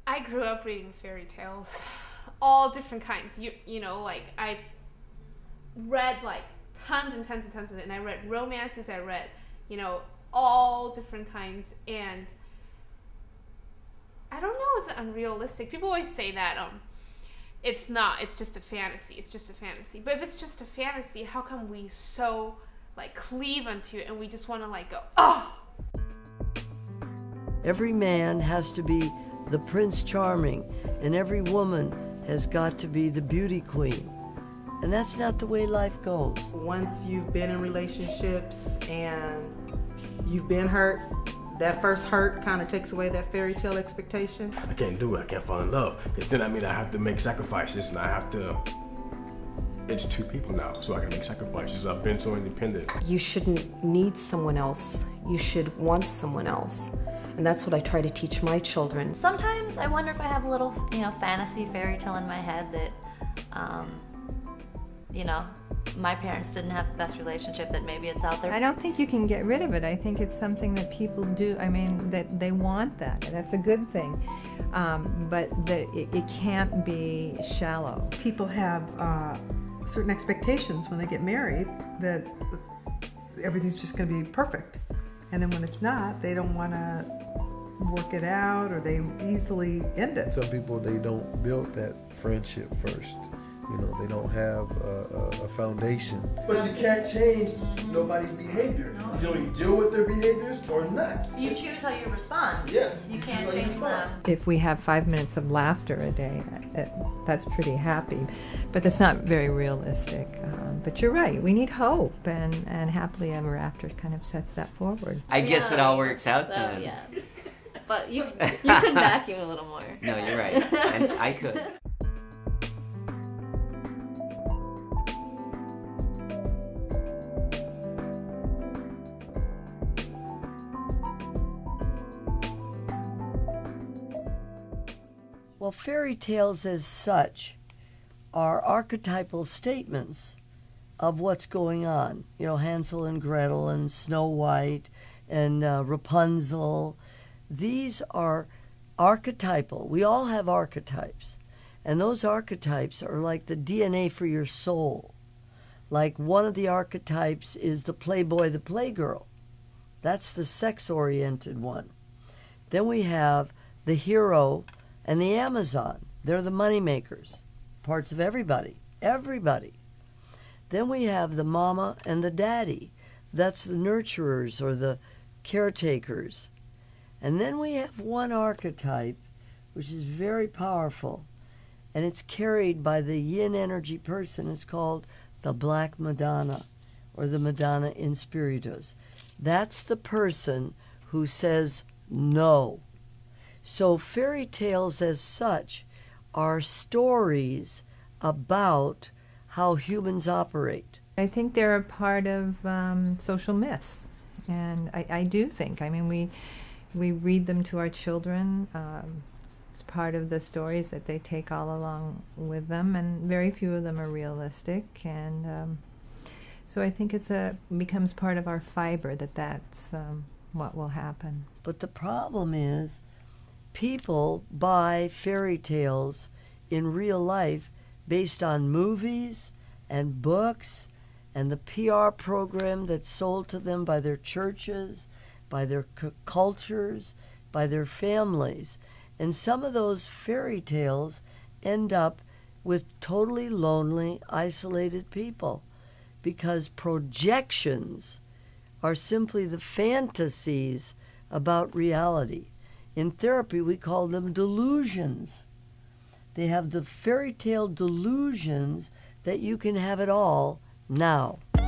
I grew up reading fairy tales, all different kinds. You know, like I read like tons and tons and tons of it, and I read romances. I read, you know, all different kinds, and I don't know, is it unrealistic? People always say that it's not. It's just a fantasy. It's just a fantasy. But if it's just a fantasy, how come we so like cleave unto it and we just want to like go, oh. Every man has to be the Prince Charming, and every woman has got to be the beauty queen. And that's not the way life goes. Once you've been in relationships and you've been hurt, that first hurt kind of takes away that fairy tale expectation. I can't do it. I can't fall in love. Because then I have to make sacrifices, and I have to. It's two people now, so I can make sacrifices. I've been so independent. You shouldn't need someone else. You should want someone else. And that's what I try to teach my children. Sometimes I wonder if I have a little, fantasy fairy tale in my head that, my parents didn't have the best relationship, that maybe it's out there. I don't think you can get rid of it. I think it's something that people do. I mean, that they want that. That's a good thing. But that it can't be shallow. People have certain expectations when they get married that everything's just going to be perfect. And then when it's not, they don't want to work it out, or they easily end it. Some people, they don't build that friendship first. You know, they don't have a foundation. But you can't change nobody's behavior. You can only deal with their behaviors or not. You choose how you respond. Yes. You can't change them. If we have 5 minutes of laughter a day, that's pretty happy. But that's not very realistic. But you're right, we need hope, and happily ever after kind of sets that forward. I guess it all works out then. Yeah. But you could vacuum a little more. No, you're right. And I could. Well, fairy tales as such are archetypal statements of what's going on. You know, Hansel and Gretel and Snow White and Rapunzel. These are archetypal. We all have archetypes. And those archetypes are like the DNA for your soul. Like one of the archetypes is the playboy, the playgirl. That's the sex-oriented one. Then we have the hero and the Amazon. They're the money makers, parts of everybody, everybody. Then we have the mama and the daddy. That's the nurturers or the caretakers. And then we have one archetype, which is very powerful, and it's carried by the yin energy person. It's called the Black Madonna, or the Madonna in Spiritus. That's the person who says no. So fairy tales as such are stories about how humans operate. I think they're a part of social myths. And I do think, I mean, we read them to our children. It's part of the stories that they take all along with them, and very few of them are realistic. And so I think becomes part of our fiber that's what will happen. But the problem is, people buy fairy tales in real life based on movies and books and the PR program that's sold to them by their churches, by their cultures, by their families. And some of those fairy tales end up with totally lonely, isolated people, because projections are simply the fantasies about reality. In therapy, we call them delusions. They have the fairy tale delusions that you can have it all now. The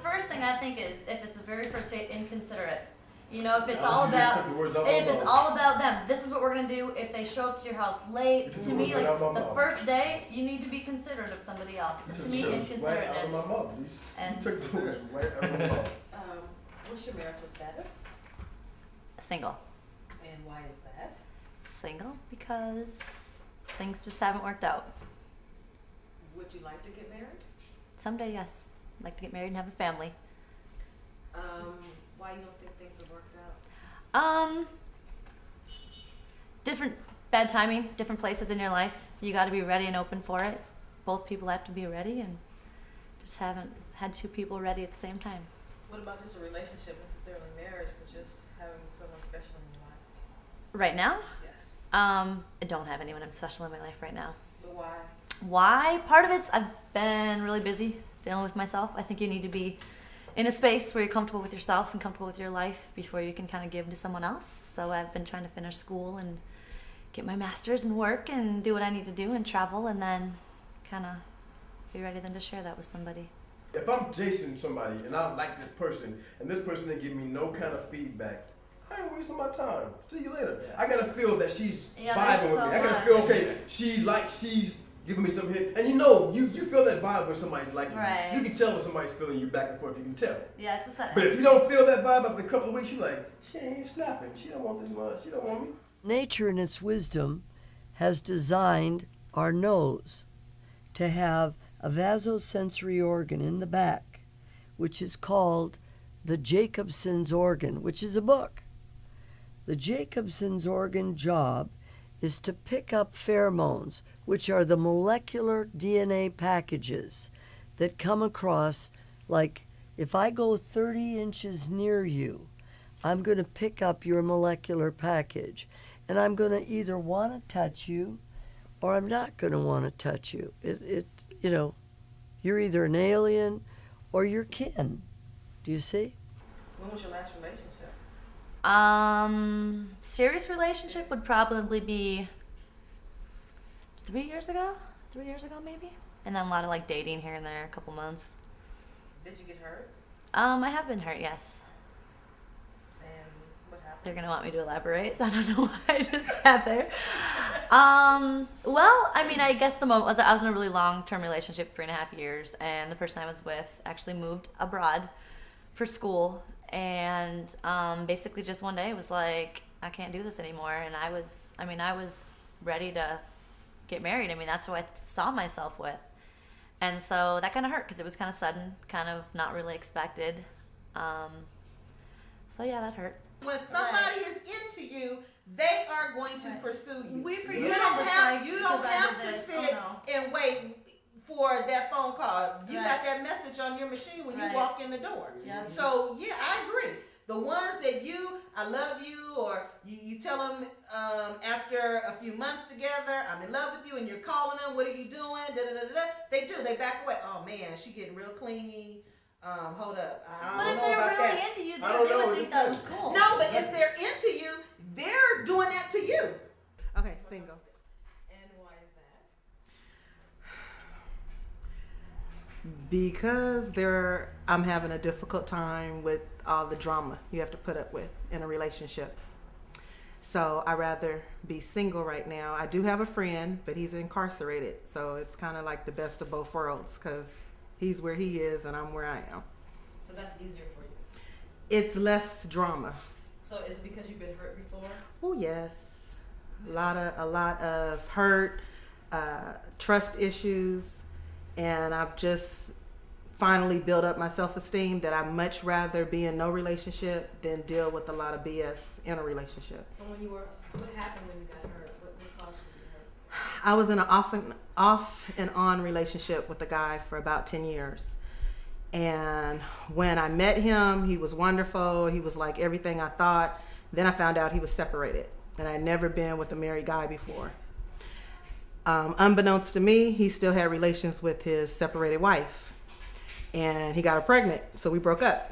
first thing I think is, if it's the very first date, inconsiderate. You know, if it's all about them, this is what we're gonna do. If they show up to your house late, to me, like the first day, you need to be considerate of somebody else. To me, inconsiderateness. And you took the words right out of my mouth. What's your marital status? Single. And why is that? Single because things just haven't worked out. Would you like to get married? Someday, yes. I'd like to get married and have a family. Why you don't think things have worked out? Different bad timing, different places in your life. You got to be ready and open for it. Both people have to be ready, and just haven't had two people ready at the same time. What about just a relationship, necessarily marriage, but just having someone special in your life? Right now? Yes. I don't have anyone special in my life right now. But why? Why? Part of it's I've been really busy dealing with myself. I think you need to be in a space where you're comfortable with yourself and comfortable with your life before you can kind of give to someone else. So I've been trying to finish school and get my master's and work and do what I need to do and travel, and then kind of be ready then to share that with somebody. If I'm chasing somebody and I like this person and this person didn't give me no kind of feedback, I ain't wasting my time. See you later. Yeah. I gotta feel that she's vibing with me. I gotta feel okay. She's giving me some hit, and you feel that vibe when somebody's liking you. You can tell when somebody's feeling you back and forth. You can tell. Yeah, it's just that. But if you don't feel that vibe after a couple of weeks, you like, she ain't snapping. She don't want this much. She don't want me. Nature in its wisdom has designed our nose to have a vasosensory organ in the back, which is called the Jacobson's organ, which is a book. The Jacobson's organ job is to pick up pheromones, which are the molecular DNA packages that come across, like if I go 30 inches near you, I'm going to pick up your molecular package, and I'm going to either want to touch you or I'm not going to want to touch you. You're either an alien or you're kin. Do you see? When was your last relationship? Serious relationship would probably be 3 years ago. 3 years ago, maybe. And then a lot of like dating here and there, a couple months. Did you get hurt? I have been hurt, yes. And what happened? They're gonna want me to elaborate. I don't know why I just sat there. Well, I mean, I guess the moment was I was in a really long-term relationship, 3.5 years, and the person I was with actually moved abroad for school. And basically just one day it was like, I can't do this anymore. And I was ready to get married. I mean, that's who I saw myself with. And so that kind of hurt because it was kind of sudden, kind of not really expected. So yeah, that hurt. When somebody is into you, they are going to pursue you. You don't have to sit and wait for that phone call. You got that message on your machine when you walk in the door. Yep. So yeah, I agree. The ones that I love you, or you tell them after a few months together, I'm in love with you, and you're calling them, what are you doing? They back away. Oh man, she getting real clingy. Hold up. I don't know about that. But if they're really into you, they would think that was cool. No, but if they're into you, they're doing that to you. Okay, single. And why is that? Because I'm having a difficult time with all the drama you have to put up with in a relationship. So I'd rather be single right now. I do have a friend, but he's incarcerated. So it's kind of like the best of both worlds because he's where he is and I'm where I am. So that's easier for you? It's less drama. So is it because you've been hurt before? Oh yes, a lot of hurt, trust issues, and I've just finally built up my self-esteem that I'd much rather be in no relationship than deal with a lot of BS in a relationship. So what happened when you got hurt? What caused you to be hurt? I was in an off and on relationship with a guy for about 10 years. And when I met him, he was wonderful. He was like everything I thought. Then I found out he was separated, and I'd never been with a married guy before. Unbeknownst to me, he still had relations with his separated wife, and he got her pregnant, so we broke up.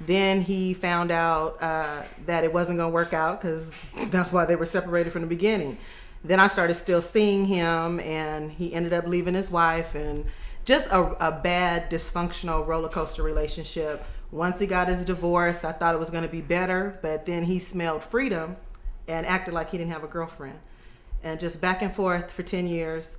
Then he found out that it wasn't going to work out because that's why they were separated from the beginning. Then I started still seeing him, and he ended up leaving his wife, and just a bad, dysfunctional roller coaster relationship. Once he got his divorce, I thought it was going to be better, but then he smelled freedom and acted like he didn't have a girlfriend. And just back and forth for 10 years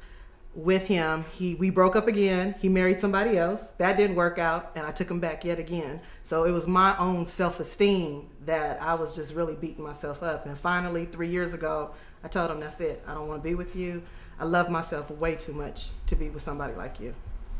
with him. We broke up again. He married somebody else. That didn't work out, and I took him back yet again. So it was my own self-esteem that I was just really beating myself up. And finally, 3 years ago, I told him, that's it. I don't want to be with you. I love myself way too much to be with somebody like you.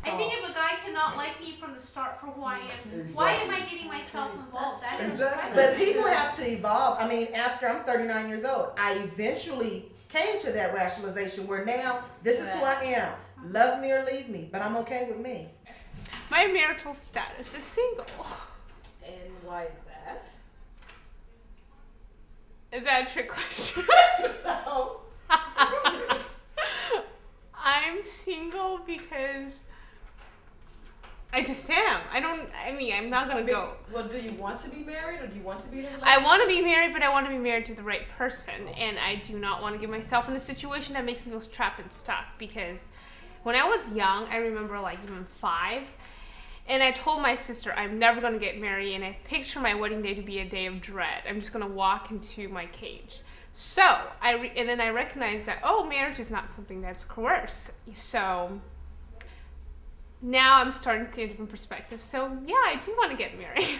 I think if a guy cannot like me from the start for who I am, why am I getting myself involved? That is But people have to evolve. I mean, after I'm 39 years old, I eventually came to that rationalization where now this is who I am. Love me or leave me, but I'm okay with me. My marital status is single. And why is that? Is that a trick question? No. I'm single because I just am. I'm not gonna go. Well, do you want to be married or do you want to be in a relationship? I want to be married, but I want to be married to the right person. And I do not want to get myself in a situation that makes me feel trapped and stuck. Because when I was young, I remember like even 5, and I told my sister I'm never going to get married, and I picture my wedding day to be a day of dread. I'm just going to walk into my cage. So, and then I recognized that, marriage is not something that's coerced. So now I'm starting to see a different perspective. So yeah, I do want to get married.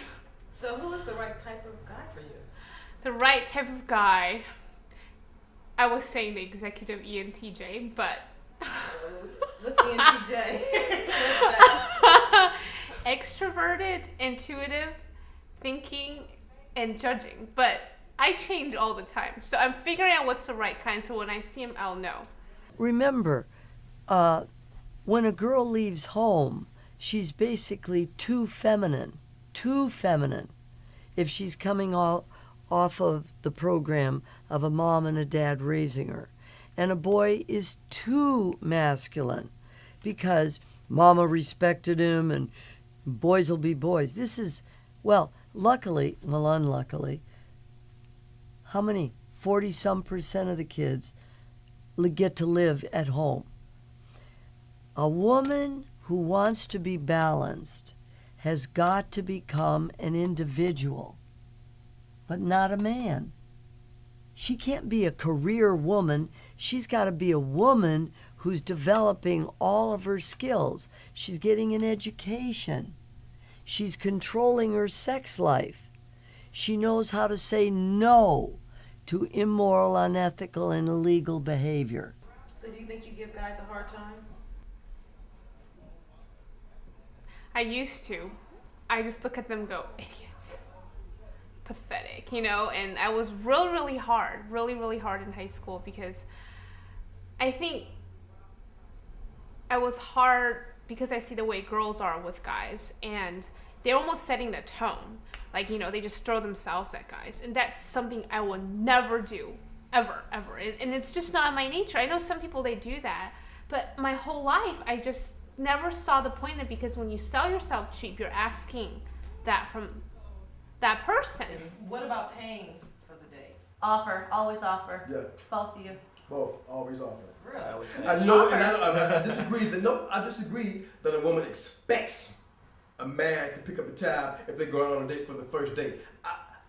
So who is the right type of guy for you? The right type of guy, I was saying the executive ENTJ, but what's ENTJ? Extroverted, intuitive, thinking, and judging. But I change all the time. So I'm figuring out what's the right kind, so when I see him, I'll know. Remember, when a girl leaves home, she's basically too feminine. If she's coming off of the program of a mom and a dad raising her. And a boy is too masculine because mama respected him and boys will be boys. This is, unluckily, how many? 40-some% of the kids get to live at home. A woman who wants to be balanced has got to become an individual, but not a man. She can't be a career woman. She's got to be a woman who's developing all of her skills. She's getting an education. She's controlling her sex life. She knows how to say no to immoral, unethical, and illegal behavior. So do you think you give guys a hard time? I used to. I just look at them and go, idiots. Pathetic, and I was really hard in high school because I think I was hard because I see the way girls are with guys and they're almost setting the tone. Like, they just throw themselves at guys. And that's something I will never do, ever. And it's just not in my nature. I know some people, they do that. But my whole life, I just never saw the point in it because when you sell yourself cheap, you're asking that from that person. What about paying for the date? Offer. Always offer. Yeah. Both of you. Both. Always offer. Really? I know, and I disagree. I disagree that a woman expects a man to pick up a tab if they go out on a date for the first date.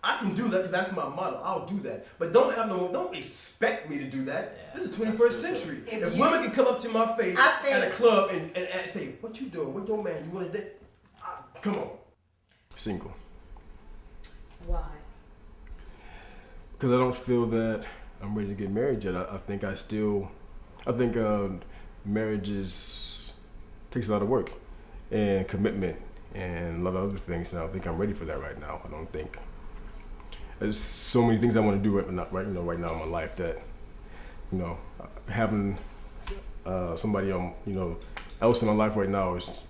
I can do that because that's my motto. I'll do that. But don't expect me to do that. Yeah, this is 21st century. If women can come up to my face at a club and say, "What you doing? What your man? You want to date?" Come on. Single. Why? Because I don't feel that I'm ready to get married yet. I think marriage takes a lot of work and commitment and a lot of other things. And I don't think I'm ready for that right now. I don't think. There's so many things I want to do right now in my life that, having somebody else in my life right now is,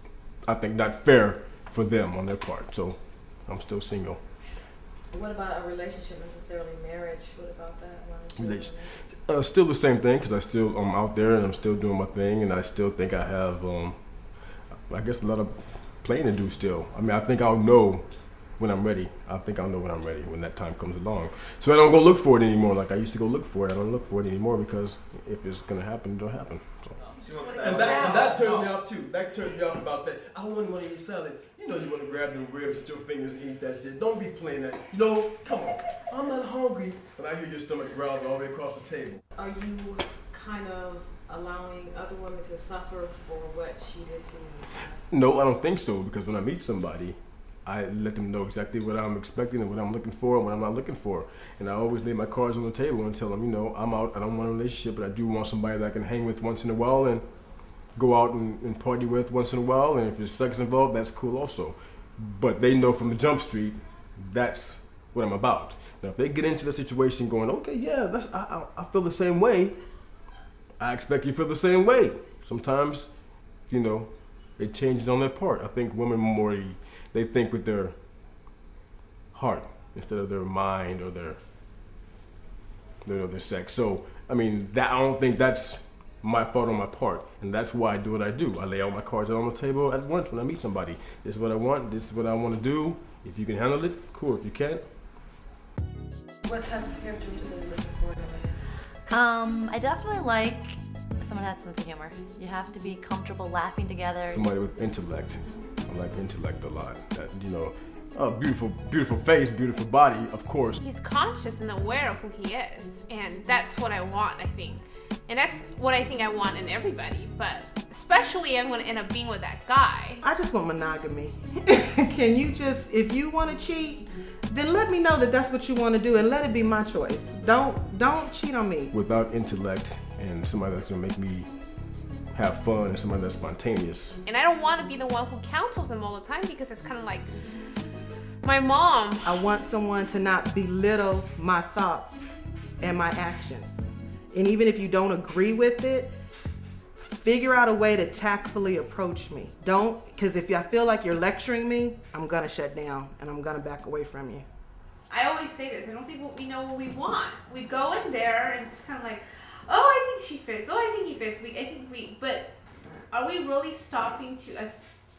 I think, not fair for them on their part. So I'm still single. What about a relationship, necessarily marriage? What about that? Still the same thing because I'm out there and I'm still doing my thing and I still think I have, I guess, a lot of playing to do still. I think I'll know when I'm ready. I think I'll know when I'm ready when that time comes along. So I don't go look for it anymore like I used to go look for it. I don't look for it anymore because if it's gonna happen, it'll happen. So. And that turns me off too. That turns me off about that. I wouldn't want to eat salad. You want to grab them ribs with your fingers and eat that shit. Don't be playing that. Come on. I'm not hungry, but I hear your stomach growling all the way across the table. Are you kind of allowing other women to suffer for what she did to you? No, I don't think so because when I meet somebody, I let them know exactly what I'm expecting and what I'm looking for and what I'm not looking for. And I always lay my cards on the table and tell them, I'm out, I don't want a relationship, but I do want somebody that I can hang with once in a while and go out and party with once in a while, and if there's sex involved, that's cool also. But they know from the jump street, that's what I'm about. Now, if they get into the situation going, okay, yeah, I feel the same way, I expect you to feel the same way. Sometimes, you know, it changes on their part. I think women more, they think with their heart instead of their mind or their sex. So, I mean, I don't think that's my fault on my part, and that's why I do what I do. I lay all my cards out on the table at once when I meet somebody. This is what I want. This is what I want to do. If you can handle it, cool. If you can't. What type of characteristics are you looking for in a man? I definitely like someone who has a sense of humor. You have to be comfortable laughing together. Somebody with intellect. I like intellect a lot. That, you know, a beautiful, beautiful face, beautiful body, of course. He's conscious and aware of who he is, and that's what I want, I think. And that's what I think I want in everybody, but especially I'm gonna end up being with that guy. I just want monogamy. Can you just, if you want to cheat, then let me know that that's what you want to do and let it be my choice. Don't cheat on me. Without intellect and somebody that's gonna make me have fun and somebody that's spontaneous. And I don't want to be the one who counsels him all the time because it's kind of like my mom. I want someone to not belittle my thoughts and my actions. And even if you don't agree with it, figure out a way to tactfully approach me. Don't, because if I feel like you're lecturing me, I'm gonna shut down and I'm gonna back away from you. I always say this, I don't think we know what we want. We go in there and just kind of like, oh, I think she fits, oh, I think he fits, but are we really stopping to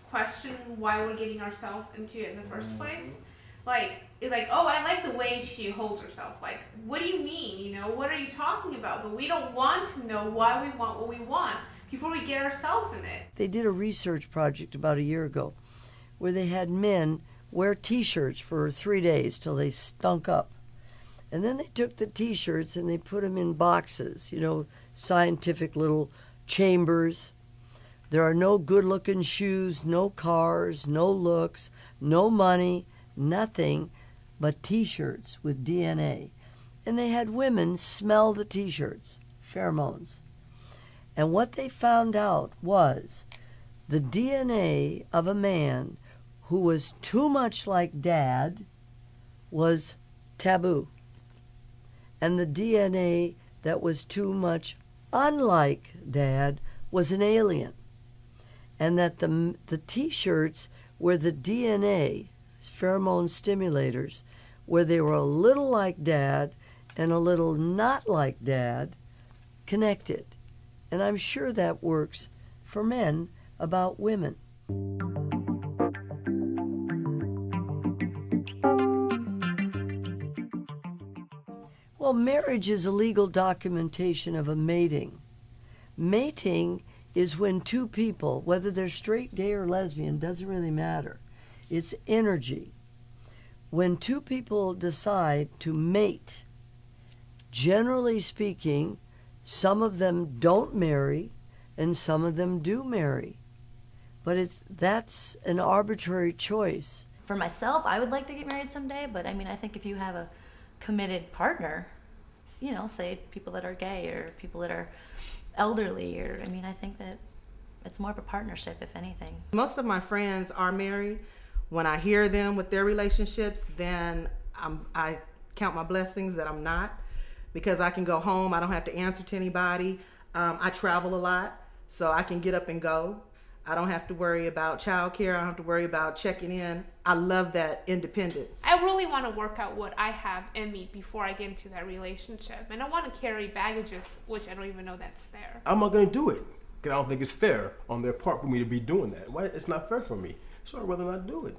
question why we're getting ourselves into it in the first place? Like, it's like, oh, I like the way she holds herself. Like, what do you mean? You know, what are you talking about? But we don't want to know why we want what we want before we get ourselves in it. They did a research project about a year ago where they had men wear T-shirts for 3 days till they stunk up. And then they took the T-shirts and they put them in boxes, you know, scientific little chambers. There are no good-looking shoes, no cars, no looks, no money, nothing but T-shirts with DNA. And they had women smell the T-shirts, pheromones. And what they found out was the DNA of a man who was too much like Dad was taboo. And the DNA that was too much unlike Dad was an alien. And that the T-shirts were the DNA, pheromone stimulators, where they were a little like Dad and a little not like Dad, connected. And I'm sure that works for men about women. Well, marriage is a legal documentation of a mating. Mating is when two people, whether they're straight, gay, or lesbian, doesn't really matter. It's energy. When two people decide to mate, generally speaking, some of them don't marry and some of them do marry. But that's an arbitrary choice. For myself, I would like to get married someday, but I mean, I think if you have a committed partner, you know, say people that are gay or people that are elderly, or I mean, I think that it's more of a partnership, if anything. Most of my friends are married. When I hear them with their relationships, then I count my blessings that I'm not, because I can go home. I don't have to answer to anybody. I travel a lot, so I can get up and go. I don't have to worry about childcare. I don't have to worry about checking in. I love that independence. I really want to work out what I have in me before I get into that relationship. And I don't want to carry baggages, which I don't even know that's there. I'm not going to do it, because I don't think it's fair on their part for me to be doing that. Why? It's not fair for me. So I'd rather not do it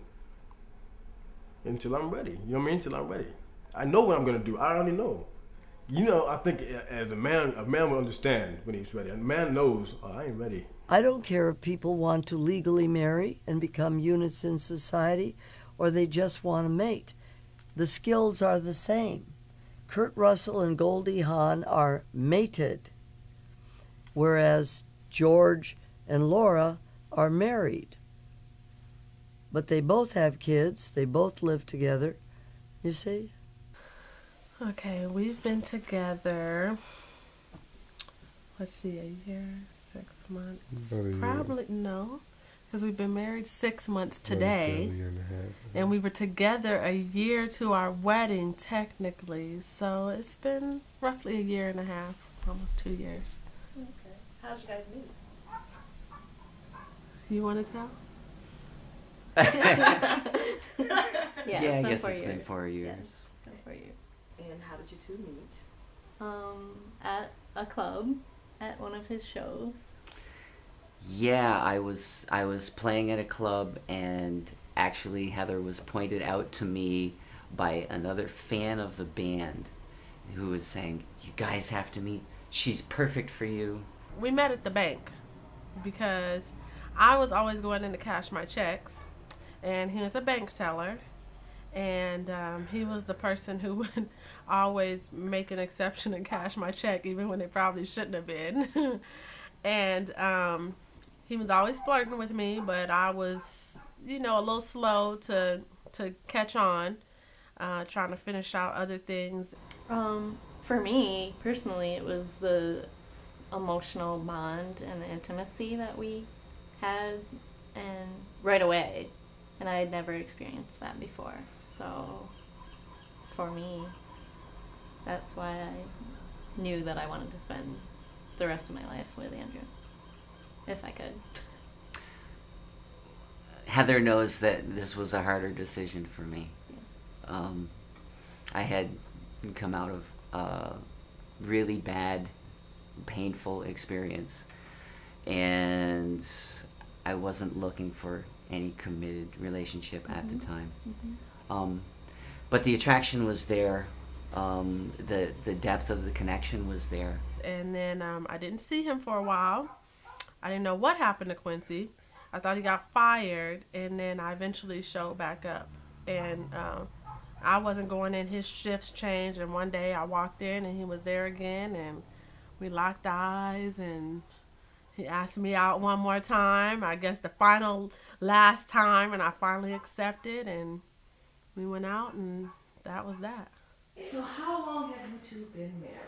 until I'm ready. You know what I mean? Until I'm ready. I know what I'm going to do. I already know. You know, I think as a man will understand when he's ready. A man knows, oh, I ain't ready. I don't care if people want to legally marry and become units in society, or they just want to mate. The skills are the same. Kurt Russell and Goldie Hawn are mated, whereas George and Laura are married. But they both have kids. They both live together. You see? Okay, we've been together, let's see, a year, 6 months. About a year. Probably no, because we've been married 6 months About today, a year and a half. and we were together a year to our wedding technically. So it's been roughly a year and a half, almost 2 years. Okay. How did you guys meet? You want to tell? Yeah, I guess it's been 4 years. Yeah, it's been 4 years. And how did you two meet? At a club, at one of his shows. Yeah, I was playing at a club, and actually Heather was pointed out to me by another fan of the band, who was saying, "You guys have to meet. She's perfect for you." We met at the bank because I was always going in to cash my checks, and he was a bank teller, and he was the person who would always make an exception and cash my check even when it probably shouldn't have been. And he was always flirting with me, but I was, a little slow to catch on, trying to finish out other things. For me, personally, it was the emotional bond and the intimacy that we had, and right away, and I had never experienced that before. So for me, that's why I knew that I wanted to spend the rest of my life with Andrew, if I could. Heather knows that this was a harder decision for me. Yeah. I had come out of a really bad, painful experience, and I wasn't looking for any committed relationship at the time. Mm-hmm. But the attraction was there. The depth of the connection was there. And then I didn't see him for a while. I didn't know what happened to Quincy. I thought he got fired, and then I eventually showed back up. And I wasn't going in, his shifts changed, and one day I walked in and he was there again, and we locked eyes, and he asked me out one more time, I guess the final last time, and I finally accepted, and we went out, and that was that. So how long have you two been married?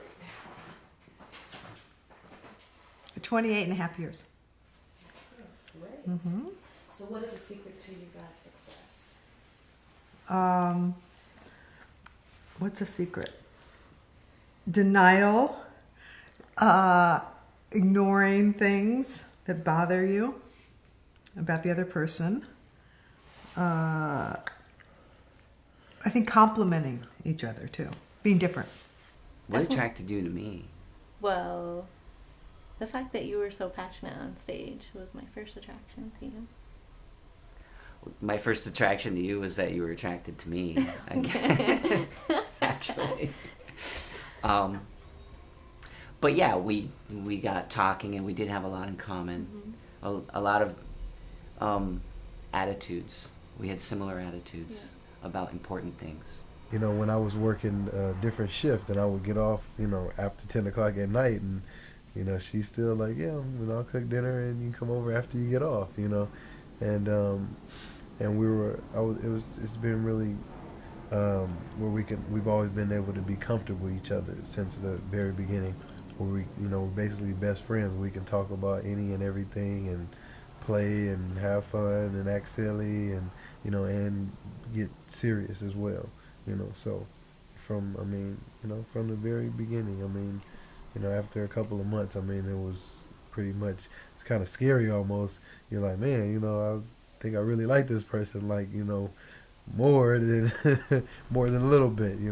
28 and a half years. Great. Mm-hmm. So what is the secret to you guys' success? What's a secret? Denial, ignoring things that bother you about the other person. I think complimenting each other too, being different. What attracted you to me? Well, the fact that you were so passionate on stage was my first attraction to you. My first attraction to you was that you were attracted to me, actually. But yeah, we got talking, and we did have a lot in common. Mm-hmm. A lot of attitudes. We had similar attitudes about important things. When I was working a different shift, and I would get off, after 10 o'clock at night, and she's still like, yeah, I'll cook dinner and you come over after you get off, and it's been really where we've always been able to be comfortable with each other since the very beginning, where we're basically best friends. We can talk about any and everything and play and have fun and act silly and and get serious as well, so from the very beginning, after a couple of months, it was pretty much, it's kind of scary almost. You're like, man, I think I really like this person, like, more than more than a little bit, I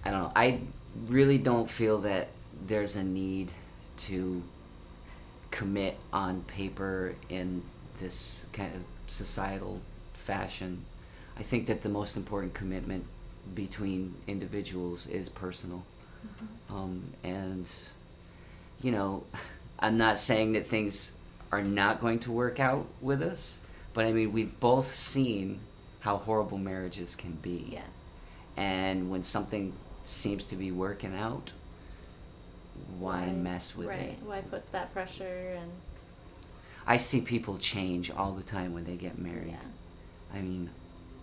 don't know. I really don't feel that there's a need to commit on paper in this kind of societal fashion. I think that the most important commitment between individuals is personal. Mm-hmm. And I'm not saying that things are not going to work out with us, but we've both seen how horrible marriages can be. Yeah. And when something seems to be working out, why mess with it? Why put that pressure? And I see people change all the time when they get married. Yeah.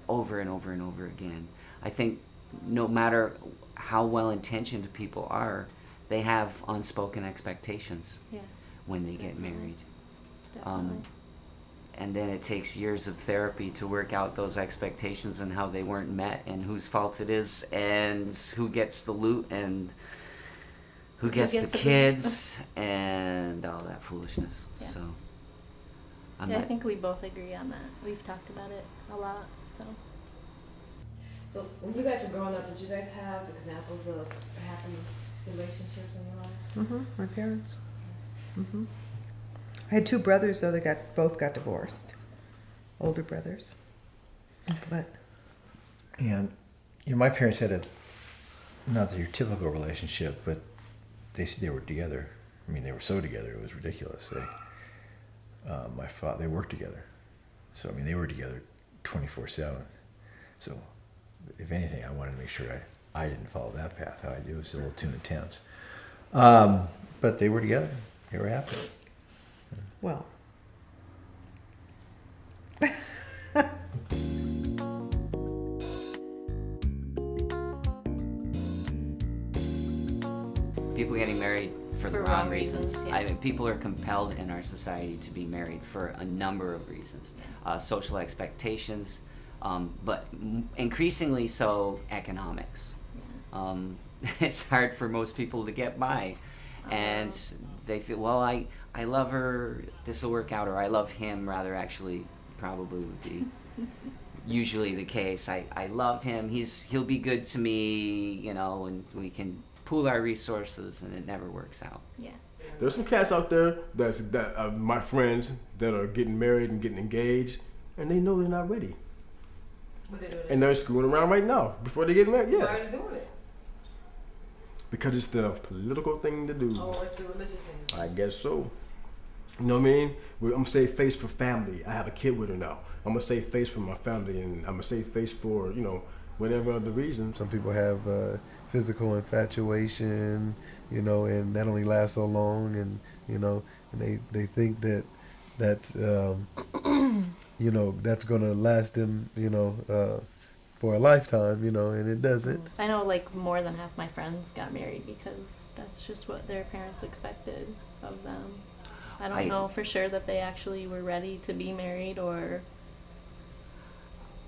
Over and over and over again. I think no matter how well-intentioned people are, they have unspoken expectations Yeah. when they get married. Definitely. And then it takes years of therapy to work out those expectations and how they weren't met and whose fault it is and who gets the loot and who gets the kids and all that foolishness. Yeah. So I think we both agree on that. We've talked about it a lot. So when you guys were growing up, did you guys have examples of happy relationships in your life? My parents. I had two brothers, though, that both got divorced. Older brothers. But And my parents had not your typical relationship, but they were together. I mean, they were so together, it was ridiculous. They worked together. So, I mean, they were together 24/7. So, if anything, I wanted to make sure I didn't follow that path. How I do was a little too intense. But they were together. They were happy. well, people getting married for the For wrong wrong reasons. reasons, yeah. I mean, people are compelled in our society to be married for a number of reasons. Social expectations, but increasingly so economics. It's hard for most people to get by. And they feel, well, I love her, this will work out, or I love him, rather, actually, probably would be usually the case. I love him, he'll be good to me, you know, and we can pool our resources, and it never works out. Yeah. There's some cats out there that my friends that are getting married and getting engaged, and they know they're not ready. What they doing? And they're screwing around right now before they get married. Why Yeah. are they doing it? Because it's the political thing to do. Oh, it's the religious thing. I guess so. You know what I mean? I'm gonna save face for family. I have a kid with her now. I'm gonna save face for my family, and I'm gonna save face for, you know, whatever other reason. Some people have physical infatuation, you know, and that only lasts so long, and you know, and they think that's you know, that's gonna last them, you know, for a lifetime, you know, and it doesn't. I know like more than half my friends got married because that's just what their parents expected of them. I don't know for sure that they actually were ready to be married, or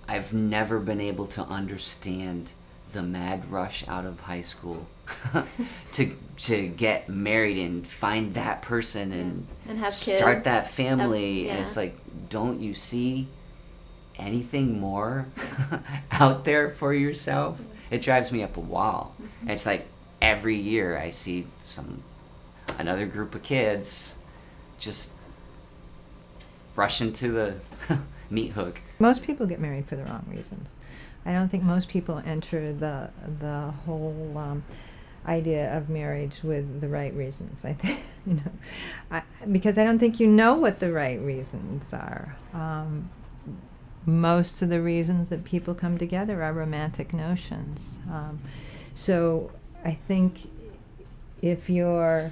I've never been able to understand the mad rush out of high school to get married and find that person and have start kids, that family. And yeah. it's like, don't you see anything more out there for yourself? It drives me up a wall. And it's like every year I see another group of kids just rush into the meat hook. Most people get married for the wrong reasons. I don't think most people enter the whole idea of marriage with the right reasons. I think, you know, because I don't think you know what the right reasons are. Most of the reasons that people come together are romantic notions. So I think if you're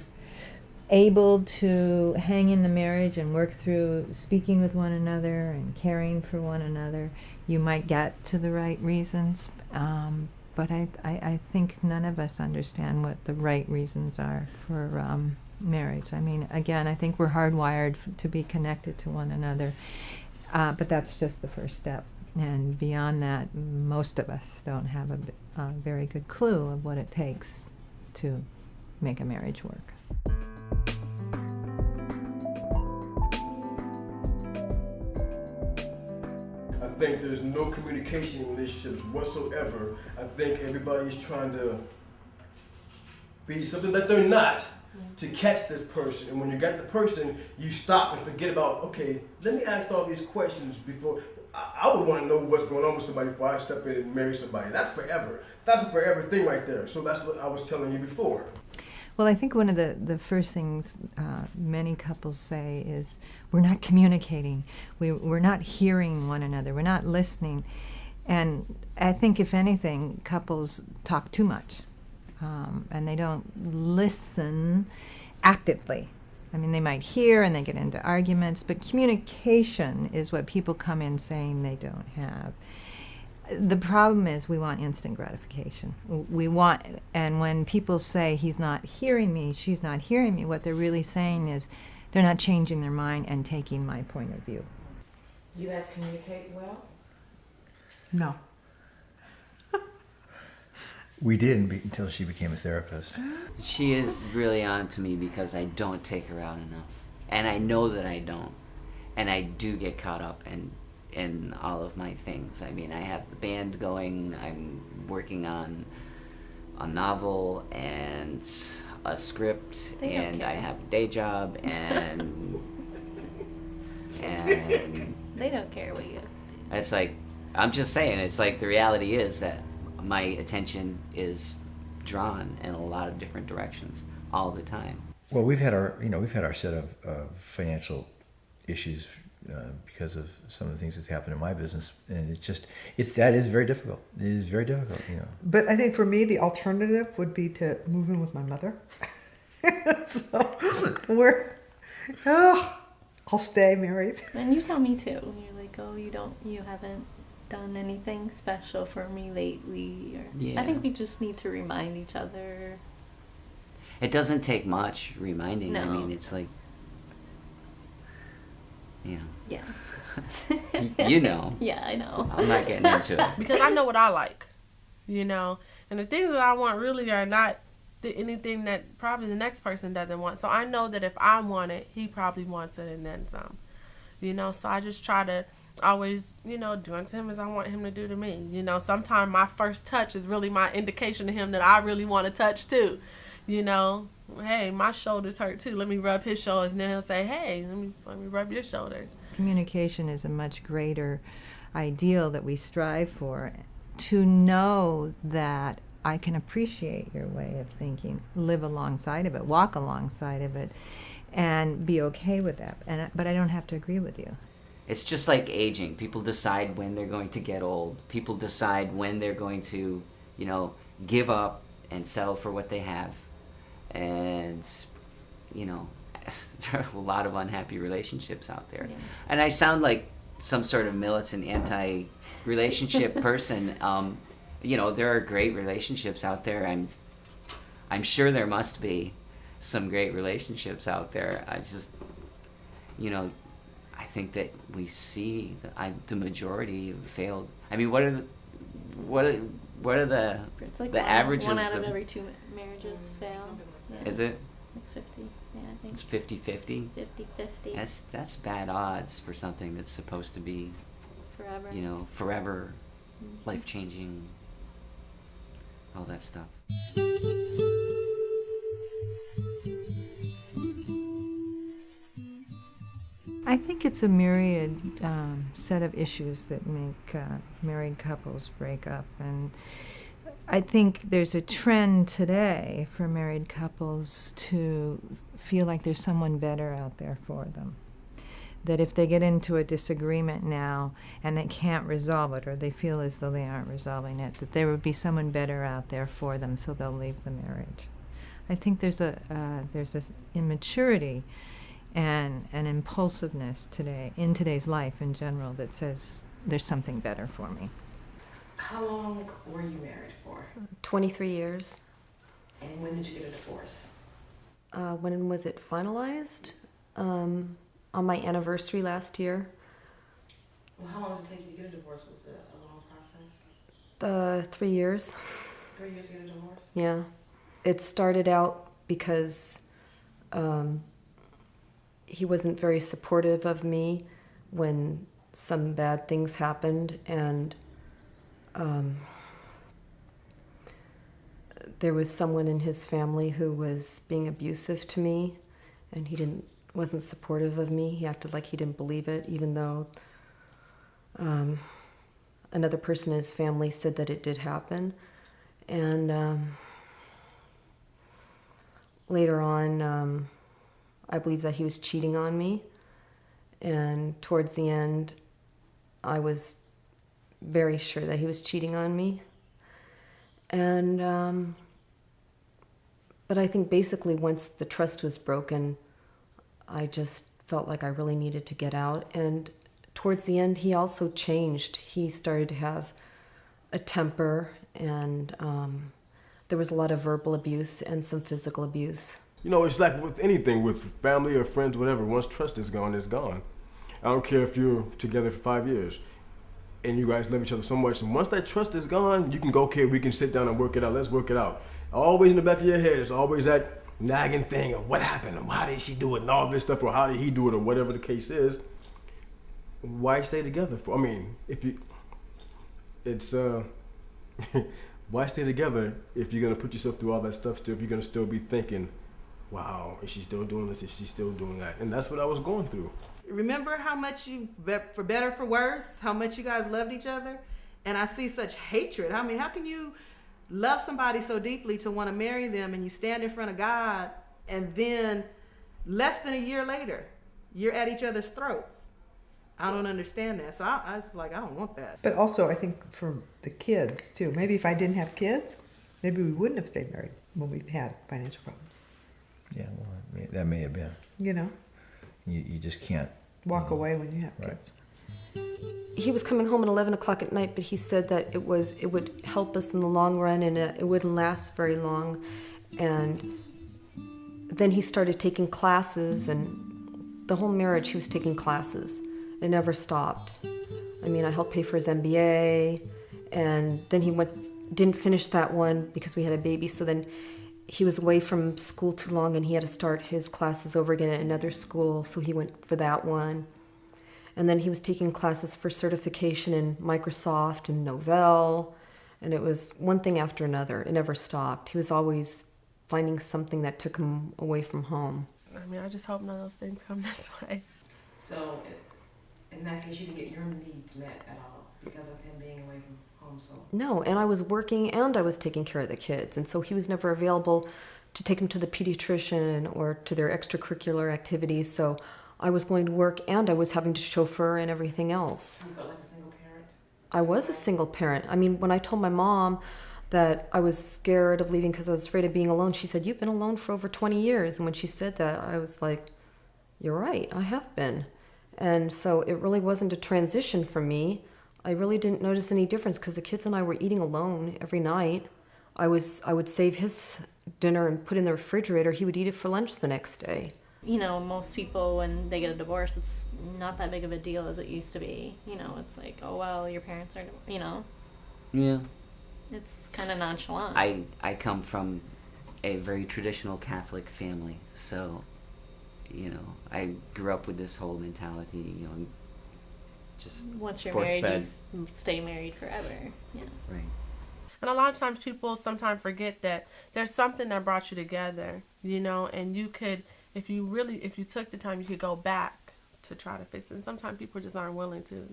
able to hang in the marriage and work through speaking with one another and caring for one another, you might get to the right reasons. But I think none of us understand what the right reasons are for marriage. I mean, again, I think we're hardwired to be connected to one another. But that's just the first step. And beyond that, most of us don't have a very good clue of what it takes to make a marriage work. I think there's no communication in relationships whatsoever. I think everybody's trying to be something that they're not to catch this person. And when you got the person, you stop and forget about, okay, let me ask all these questions before. I would want to know what's going on with somebody before I step in and marry somebody. That's forever. That's a forever thing right there. So that's what I was telling you before. Well, I think one of the first things many couples say is, we're not communicating. We're not hearing one another. We're not listening. And I think, if anything, couples talk too much. And they don't listen actively. I mean, they might hear and they get into arguments, but communication is what people come in saying they don't have. The problem is we want instant gratification. We want, and when people say he's not hearing me, she's not hearing me, what they're really saying is they're not changing their mind and taking my point of view. Do you guys communicate well? No. We did until she became a therapist. She is really on to me because I don't take her out enough. And I know that I don't. And I do get caught up in all of my things. I mean, I have the band going, I'm working on a novel and a script, and I have a day job, and they don't care what you. It's like, I'm just saying, it's like the reality is that my attention is drawn in a lot of different directions all the time. Well, we've had our set of financial issues because of some of the things that's happened in my business, and that is very difficult. It is very difficult, you know. But I think for me, the alternative would be to move in with my mother. So I'll stay married. And you tell me too. You're like, oh, you haven't done anything special for me lately. Or Yeah. I think we just need to remind each other. It doesn't take much reminding. No. I mean, it's like, yeah. You know. Yeah, I know. I'm not getting into it. Because I know what I like, you know. And the things that I want really are not anything that probably the next person doesn't want. So I know that if I want it, he probably wants it and then some. You know, so I just try to always, you know, do unto him as I want him to do to me. You know, sometimes my first touch is really my indication to him that I really want to touch too. You know, hey, my shoulders hurt too. Let me rub his shoulders, and then he'll say, hey, let me rub your shoulders. Communication is a much greater ideal that we strive for. To know that I can appreciate your way of thinking, live alongside of it, walk alongside of it, and be okay with that. But I don't have to agree with you. It's just like aging. People decide when they're going to get old. People decide when they're going to, you know, give up and settle for what they have. And, you know, there are a lot of unhappy relationships out there. Yeah. And I sound like some sort of militant anti-relationship person. You know, there are great relationships out there. I'm sure there must be some great relationships out there. I just, you know, I think that we see the majority have failed. I mean, what are the it's like the averages? One out of every 2 marriages fail. Yeah. Is it? It's 50. Yeah, I think. It's 50-50? 50-50. That's bad odds for something that's supposed to be forever. You know, forever, life-changing, all that stuff. I think it's a myriad set of issues that make married couples break up. And I think there's a trend today for married couples to feel like there's someone better out there for them. That if they get into a disagreement now and they can't resolve it, or they feel as though they aren't resolving it, that there would be someone better out there for them, so they'll leave the marriage. I think there's this immaturity and an impulsiveness today, in today's life in general, that says there's something better for me. How long were you married for? 23 years. And when did you get a divorce? When was it finalized? On my anniversary last year. Well, how long did it take you to get a divorce? Was it a long process? 3 years. 3 years to get a divorce? Yeah. It started out because he wasn't very supportive of me when some bad things happened, and there was someone in his family who was being abusive to me, and he wasn't supportive of me. He acted like he didn't believe it, even though another person in his family said that it did happen. And later on, I believe that he was cheating on me, and towards the end, I was very sure that he was cheating on me. And but I think basically once the trust was broken, I just felt like I really needed to get out. And towards the end, he also changed. He started to have a temper, and there was a lot of verbal abuse and some physical abuse. You know, it's like with anything, with family or friends, whatever. Once trust is gone, it's gone. I don't care if you're together for 5 years and you guys love each other so much. And once that trust is gone, you can go, okay, we can sit down and work it out. Let's work it out. Always in the back of your head, it's always that nagging thing of what happened, and how did she do it, and all this stuff, or how did he do it, or whatever the case is. Why stay together for? I mean, if you, it's why stay together if you're gonna put yourself through all that stuff still? If you're gonna still be thinking, wow, is she still doing this? Is she still doing that? And that's what I was going through. Remember how much you, for better, for worse, how much you guys loved each other? And I see such hatred. I mean, how can you love somebody so deeply to want to marry them, and you stand in front of God, and then less than a year later, you're at each other's throats? I don't understand that. So I was like, I don't want that. But also, I think for the kids, too. Maybe if I didn't have kids, maybe we wouldn't have stayed married when we had financial problems. Yeah, well, that may have been. You know? You just can't walk away when you have right. kids. He was coming home at 11 o'clock at night, but he said that it would help us in the long run, and it wouldn't last very long. And then he started taking classes, and the whole marriage he was taking classes. It never stopped. I mean, I helped pay for his MBA, and then he didn't finish that one because we had a baby, so then he was away from school too long, and he had to start his classes over again at another school, so he went for that one. And then he was taking classes for certification in Microsoft and Novell, and it was one thing after another. It never stopped. He was always finding something that took him away from home. I mean, I just hope none of those things come this way. So, in that case, you didn't get your needs met at all because of him being away from home so long? No, and I was working and I was taking care of the kids, and so he was never available to take them to the pediatrician or to their extracurricular activities, so I was going to work and I was having to chauffeur and everything else. You felt like a single parent? I was a single parent. I mean, when I told my mom that I was scared of leaving because I was afraid of being alone, she said, "You've been alone for over 20 years. And when she said that, I was like, you're right, I have been. And so it really wasn't a transition for me. I really didn't notice any difference because the kids and I were eating alone every night. I would save his dinner and put it in the refrigerator. He would eat it for lunch the next day. You know, most people, when they get a divorce, it's not that big of a deal as it used to be. You know, it's like, oh, well, your parents are, you know. Yeah. It's kind of nonchalant. I come from a very traditional Catholic family, so, you know, I grew up with this whole mentality, you know, just once you're force-fed. married, you stay married forever. Yeah. Right. And a lot of times people sometimes forget that there's something that brought you together, you know, and you could, if you took the time, you could go back to try to fix it. And sometimes people just aren't willing to.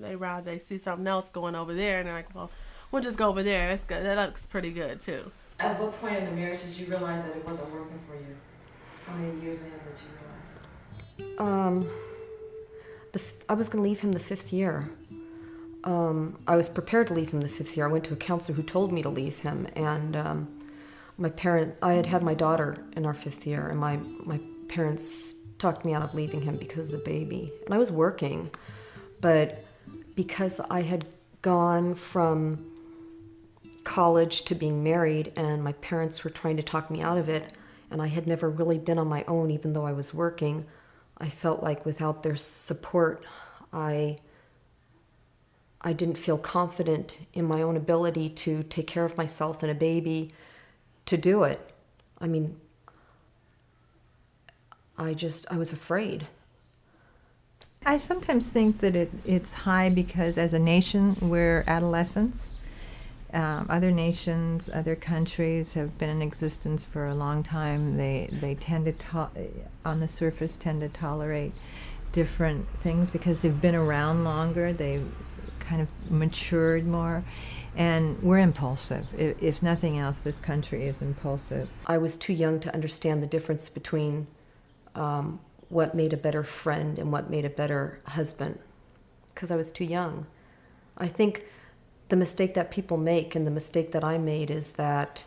They see something else going over there, and they're like, well, we'll just go over there. That's good. That looks pretty good too. At what point in the marriage did you realize that it wasn't working for you? How many years in did you realize? I was going to leave him the 5th year. I was prepared to leave him the 5th year. I went to a counselor who told me to leave him, and I had had my daughter in our 5th year, and my parents talked me out of leaving him because of the baby. And I was working, but because I had gone from college to being married, and my parents were trying to talk me out of it, and I had never really been on my own even though I was working, I felt like without their support, I didn't feel confident in my own ability to take care of myself and a baby to do it. I mean, I was afraid. I sometimes think that it's high because as a nation, we're adolescents. Other nations, other countries have been in existence for a long time. They tend to, on the surface, tend to tolerate different things because they've been around longer. They've kind of matured more. And we're impulsive. If nothing else, this country is impulsive. I was too young to understand the difference between what made a better friend and what made a better husband, because I was too young. I think the mistake that people make, and the mistake that I made, is that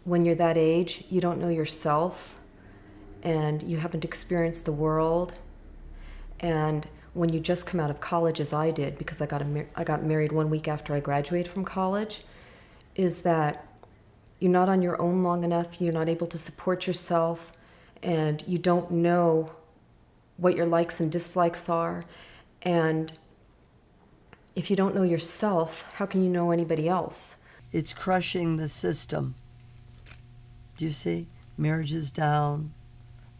when you're that age, you don't know yourself, and you haven't experienced the world. And when you just come out of college, as I did, because I got married 1 week after I graduated from college, is that you're not on your own long enough, you're not able to support yourself, and you don't know what your likes and dislikes are. And if you don't know yourself, how can you know anybody else? It's crushing the system. Do you see? Marriage is down.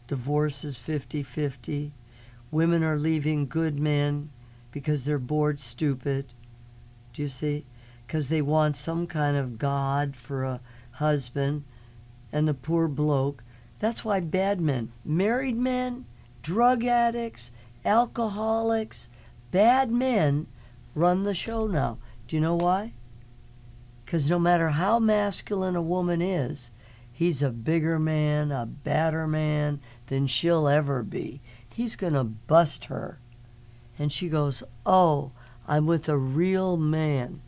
Divorce is 50-50. Women are leaving good men because they're bored stupid. Do you see? Because they want some kind of God for a husband, and the poor bloke. That's why bad men, married men, drug addicts, alcoholics, bad men run the show now. Do you know why? Because no matter how masculine a woman is, he's a bigger man, a badder man than she'll ever be. He's going to bust her. And she goes, oh, I'm with a real man.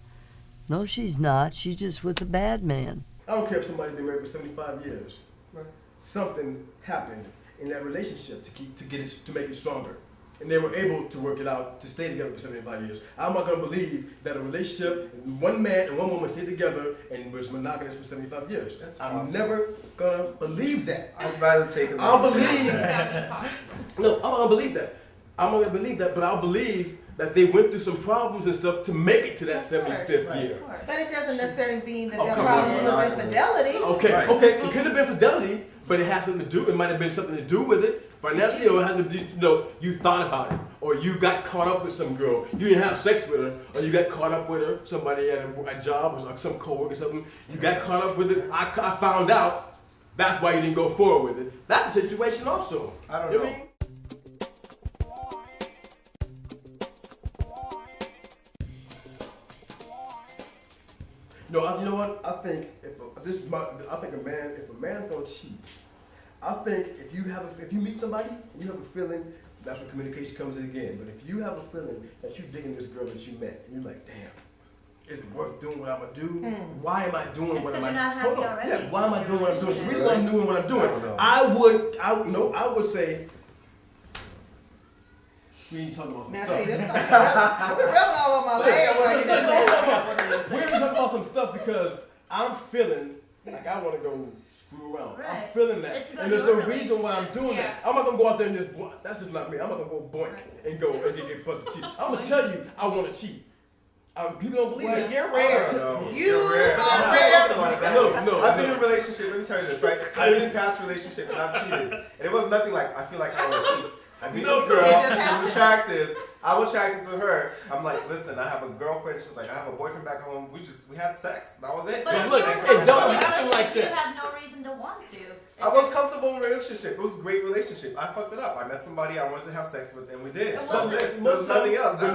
No, she's not. She's just with a bad man. I don't care if somebody's been married for 75 years. Right. Something happened in that relationship to make it stronger. And they were able to work it out to stay together for 75 years. I'm not going to believe that a relationship, one man and one woman stayed together and was monogamous for 75 years. I'm never going to believe that. I'd rather take it. I'll believe. No, I'm not going to believe that. I'm not going to believe that, but I'll believe that they went through some problems and stuff to make it to that 75th year. But it doesn't necessarily mean that their problems was infidelity. Okay, it could have been fidelity, but it has something to do, it might have been something to do with it. Financially, or it had to do, you thought about it, or you got caught up with some girl. You didn't have sex with her, or you got caught up with her, somebody at a job, or some coworker or something. You got caught up with it. I found out. That's why you didn't go forward with it. That's the situation also. I don't know. What I mean? No, you know what? I think if a man's gonna cheat, I think if you meet somebody, you have a feeling, that's where communication comes in again. But if you have a feeling that you're digging this girl that you met, and you're like, damn, is it worth doing what I'm gonna do? Why am I doing what I'm doing? Yeah, why am I doing what I'm doing? The reason why I'm doing what I'm doing, I would say. We ain't talking about some stuff. We're rubbing all on my legs like this. We're gonna talk about some stuff because I'm feeling like I want to go screw around. Right. I'm feeling that, and there's no reason why I'm doing that. I'm not gonna go out there and just. That's just not me. I'm not gonna go boink and go and get busted cheat. I'm gonna tell you I want to cheat. People don't believe it. You're rare. You're rare. No. I've been in a relationship. Let me tell you this, right? I've been in a past relationship and I've cheated, and it was nothing like I feel like I want to cheat. I meet this girl, she was attractive. I was attracted to her. I'm like, listen, I have a girlfriend. She's like, I have a boyfriend back home. We had sex. That was it. But look, it don't happen like that. You have no reason to want to. I was comfortable in a relationship. It was a great relationship. I fucked it up. I met somebody I wanted to have sex with, and we did. That was it. There was nothing else. I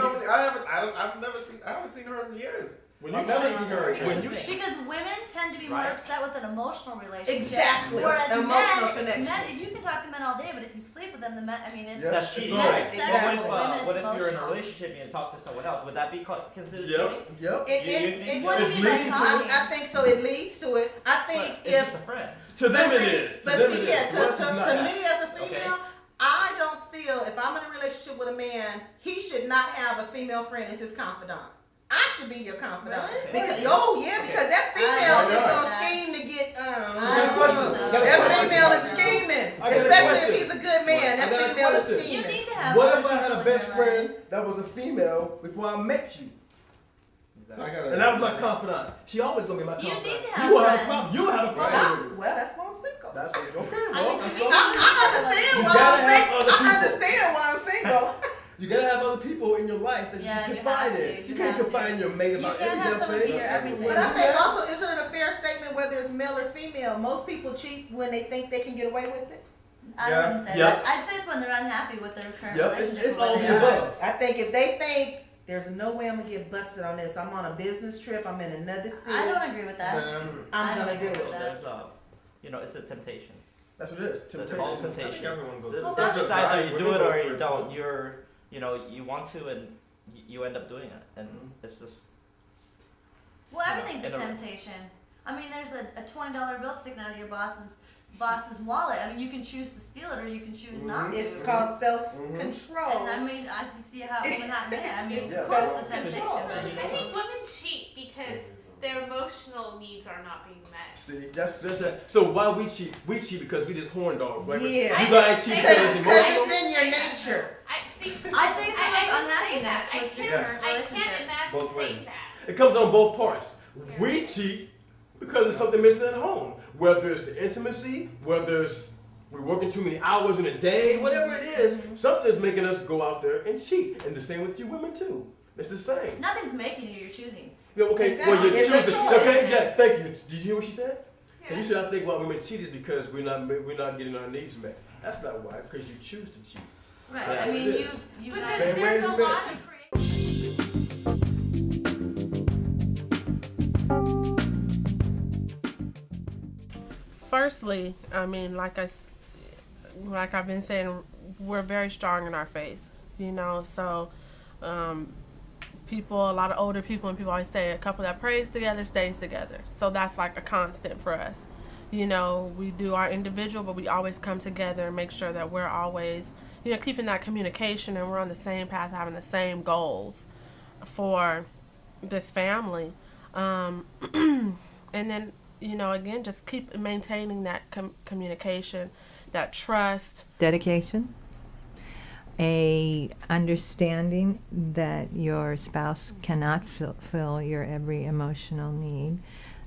haven't seen her in years. I've never seen her again. Because women tend to be more upset with an emotional relationship. Exactly. Whereas emotional connection. Men, you can talk to men all day, but if you sleep with them, it's that's cheating. Right. Exactly. What if you're in a relationship and you talk to someone else? Would that be considered cheating? Yep. I think so. It leads to it. I think to them it is. To me as a female, I don't feel if I'm in a relationship with a man, he should not have a female friend as his confidant. I should be your confidant. Really? Because because that female is gonna scheme to get that female is scheming. Especially if he's a good man. That female is scheming. What if I had a best friend that was a female before I met you? And that was my confidant. She always gonna be my confidant. You will have a problem. You have a problem. Well, that's why I'm single. That's okay. Well, I understand why I'm single. You gotta have other people in your life that you can confide in. You can't confide in your mate about everything. But I think also, isn't it a fair statement whether it's male or female? Most people cheat when they think they can get away with it. I wouldn't say that. I'd say it's when they're unhappy with their current relationship. It's all the above. I think if they think there's no way I'm gonna get busted on this, I'm on a business trip, I'm in another city. I don't agree with that. I'm gonna do it. There's it's a temptation. That's what it is. Temptation. It's all temptation. Everyone goes. It's either you do it or you don't. You want to and you end up doing it, and it's just. Well, everything's a temptation. I mean, there's a $20 bill sticking out of your boss's boss's wallet. I mean, you can choose to steal it or you can choose not to. It's called self-control. And I mean, I see how women have men. I mean, Yeah. of course the temptation. I think women cheat because their emotional needs are not being met. See, that's so why we cheat? We cheat because we just horn dogs, right? Yeah. You guys cheat because it's Because emotional. it's in your nature. I think it's unhappiness with your I can't imagine Both saying ways. that. It comes on both parts. We cheat because it's something missing at home. Whether it's the intimacy, whether it's we're working too many hours in a day, whatever it is, something's making us go out there and cheat. And the same with you women too. It's the same. Nothing's making you, you're choosing. Yeah, okay, Exactly. well, you're It's a choosing. choice. Okay, yeah, thank you. Did you hear what she said? Yeah. And you said I think why women cheat is because we're not getting our needs met. That's not why, because you choose to cheat. Right. That's I what mean, it you is. But got Same way there's as a men. lot of Firstly, I mean, like I've been saying, we're very strong in our faith, you know. So, people, a lot of older people, and people always say, a couple that prays together stays together. So that's like a constant for us. You know, we do our individual, but we always come together and make sure that we're always, you know, keeping that communication and we're on the same path, having the same goals for this family. And then, you know, again, just keep maintaining that communication, that trust. Dedication, a understanding that your spouse cannot fulfill your every emotional need,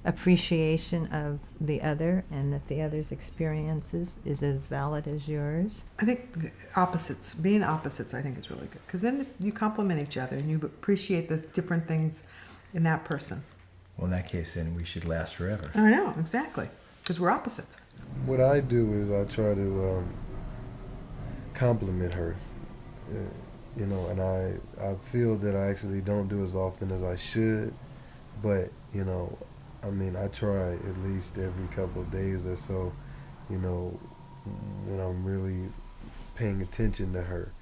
appreciation of the other and that the other's experiences is as valid as yours. I think opposites, being opposites, I think is really good, because then you complement each other and you appreciate the different things in that person. Well, in that case, then we should last forever. I know, exactly, because we're opposites. What I do is I try to compliment her, you know, and I feel that I actually don't do as often as I should, but, you know, I mean, I try at least every couple of days or so, you know, when I'm really paying attention to her,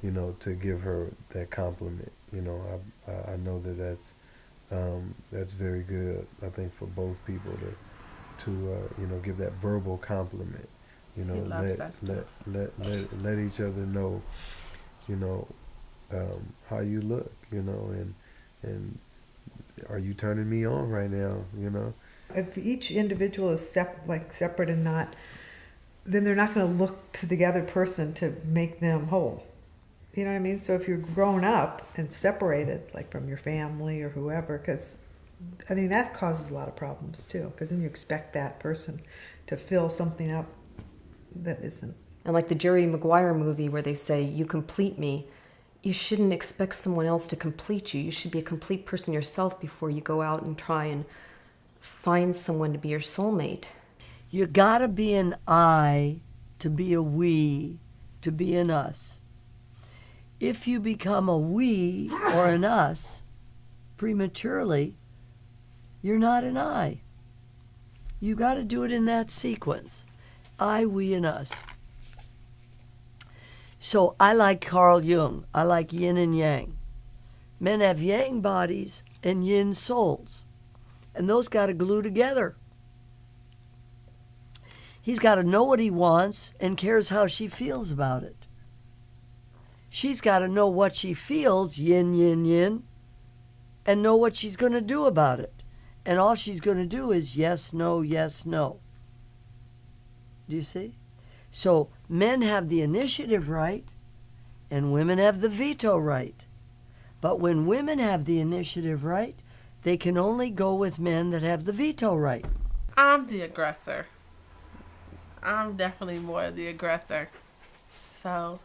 you know, to give her that compliment. You know, I know that that's very good, I think, for both people to you know, give that verbal compliment. You know, let each other know, you know, how you look, you know, and are you turning me on right now, you know? If each individual is separate and not, then they're not going to look to the other person to make them whole. You know what I mean? So if you're grown up and separated, like from your family or whoever, because I think that causes a lot of problems too, because then you expect that person to fill something up that isn't. And like the Jerry Maguire movie where they say, you complete me, you shouldn't expect someone else to complete you. You should be a complete person yourself before you go out and try and find someone to be your soulmate. You gotta be an I to be a we, to be an us. If you become a we or an us prematurely, you're not an I. You gotta do it in that sequence. I, we, and us. So I like Carl Jung. I like yin and yang. Men have yang bodies and yin souls. And those got to glue together. He's got to know what he wants and cares how she feels about it. She's got to know what she feels, yin, yin, yin, and know what she's going to do about it. And all she's going to do is yes, no, yes, no. Do you see? So men have the initiative right and women have the veto right. But when women have the initiative right, they can only go with men that have the veto right. I'm the aggressor. I'm definitely more the aggressor. So,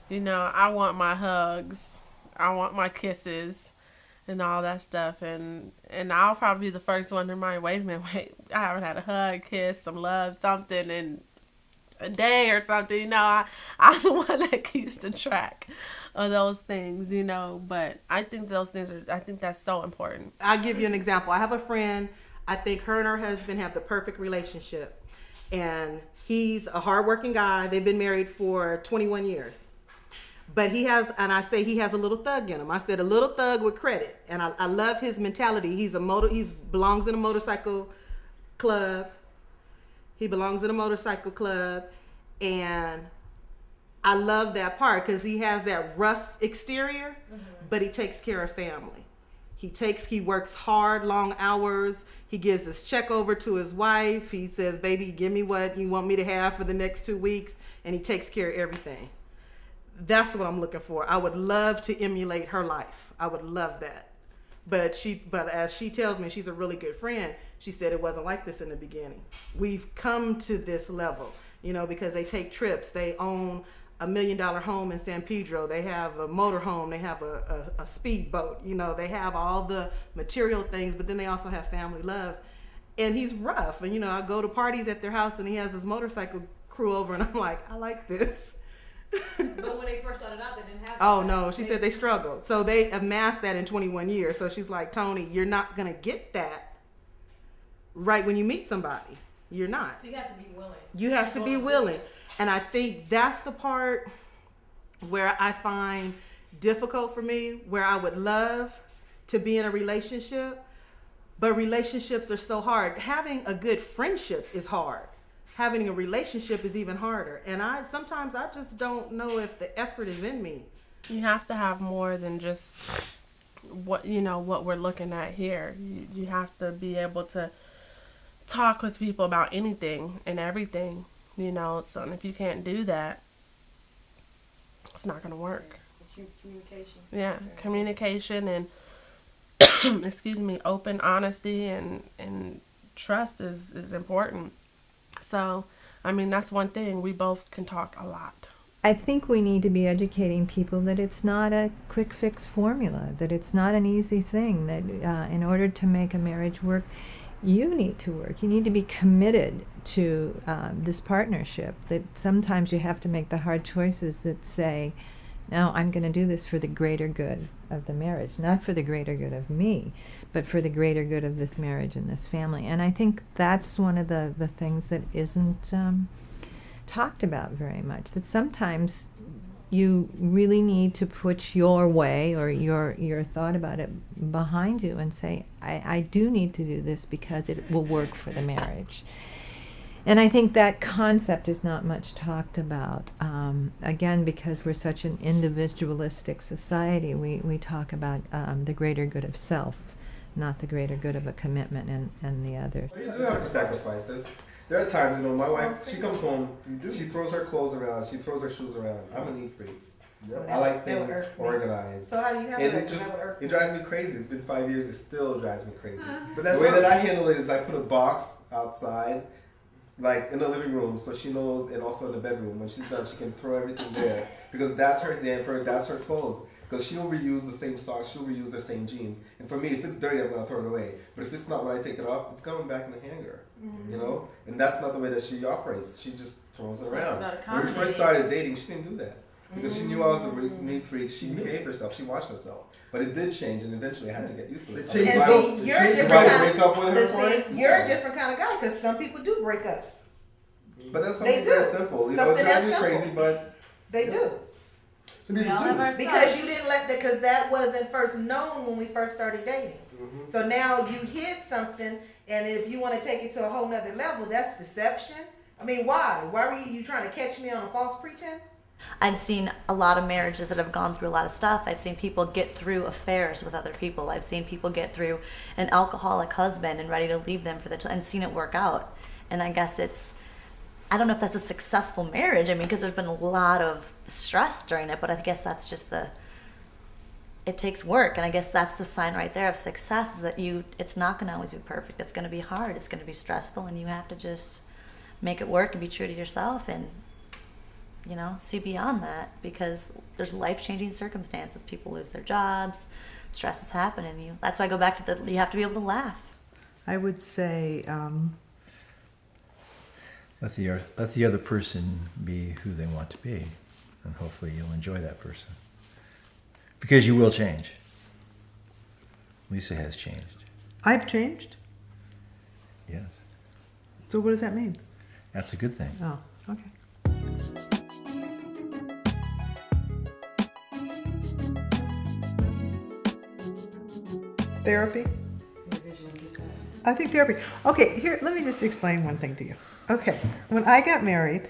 you know, I want my hugs. I want my kisses and all that stuff. And I'll probably be the first one to remind, wait a minute, I haven't had a hug, kiss, some love, something in a day or something. You know, I'm the one that keeps the track of those things, you know. But I think those things I think that's so important. I'll give you an example. I have a friend, I think her and her husband have the perfect relationship. And he's a hardworking guy. They've been married for 21 years. But he has, and I say he has a little thug in him. I said a little thug with credit. And I love his mentality. He belongs in a motorcycle club. He belongs in a motorcycle club, and I love that part because he has that rough exterior, but he takes care of family. He works hard, long hours. He gives his check over to his wife. He says, baby, give me what you want me to have for the next 2 weeks. And he takes care of everything. That's what I'm looking for. I would love to emulate her life. I would love that. But as she tells me, she's a really good friend. She said it wasn't like this in the beginning. We've come to this level, because they take trips. They own $1 million home in San Pedro. They have a motor home. They have a speedboat. They have all the material things, but then they also have family love. And he's rough. And, I go to parties at their house and he has his motorcycle crew over and I'm like, I like this. But when they first started out, they didn't have Oh, no. She said they struggled. So they amassed that in 21 years. So she's like, Tony, you're not going to get that right when you meet somebody. You're not. So you have to be willing. You have to be willing. And I think that's the part where I find difficult for me, where I would love to be in a relationship, but relationships are so hard. Having a good friendship is hard. Having a relationship is even harder. And sometimes I just don't know if the effort is in me. You have to have more than just what we're looking at here. You have to be able to talk with people about anything and everything, so if you can't do that, it's not going to work. Communication. Yeah, communication and open honesty and trust is important. So, that's one thing. We both can talk a lot. I think we need to be educating people that it's not a quick fix formula, that it's not an easy thing, that in order to make a marriage work, you need to work. You need to be committed to this partnership, that sometimes you have to make the hard choices that say, no, I'm going to do this for the greater good of the marriage, not for the greater good of me, but for the greater good of this marriage and this family. And I think that's one of the things that isn't talked about very much, that sometimes you really need to put your way or your thought about it behind you and say, I do need to do this because it will work for the marriage. And I think that concept is not much talked about. Again, because we're such an individualistic society, we talk about the greater good of self, not the greater good of a commitment and the other. You do have to sacrifice. There are times, my wife, she comes home, she throws her clothes around, she throws her shoes around. I'm a neat freak. Yep. I like things organized. So how do you have it drives me crazy. It's been 5 years, it still drives me crazy. But the way that I handle it is I put a box outside, like in the living room, so she knows, and also in the bedroom. When she's done, she can throw everything there because that's her damper, that's her clothes. Because she'll reuse the same socks, she'll reuse her same jeans. And for me, if it's dirty, I'm gonna throw it away. But if it's not, when I take it off, it's coming back in the hanger. And that's not the way that she operates. She just throws it around. When we first started dating, she didn't do that because she knew I was a really neat freak. She behaved herself. She watched herself. But it did change, and eventually I had to get used to it. You're a different kind of guy because some people do break up. But that's something very simple. It drives me crazy, but they do. Some people do. Because you didn't because that wasn't first known when we first started dating. So now you hid something, and if you want to take it to a whole nother level, that's deception. Why? Why were you trying to catch me on a false pretense? I've seen a lot of marriages that have gone through a lot of stuff. I've seen people get through affairs with other people. I've seen people get through an alcoholic husband and ready to leave them for and seen it work out. And I guess I don't know if that's a successful marriage. Because there's been a lot of stress during it, but I guess that's just it takes work. And I guess that's the sign right there of success, is that it's not going to always be perfect. It's going to be hard. It's going to be stressful, and you have to just make it work and be true to yourself and, see beyond that, because there's life-changing circumstances. People lose their jobs, stress is happening. That's why I go back to you have to be able to laugh. I would say, let the other person be who they want to be, and hopefully you'll enjoy that person. Because you will change. Lisa has changed. I've changed? Yes. So what does that mean? That's a good thing. Oh, okay. Therapy? I think therapy. Okay, here, let me just explain one thing to you. Okay, when I got married,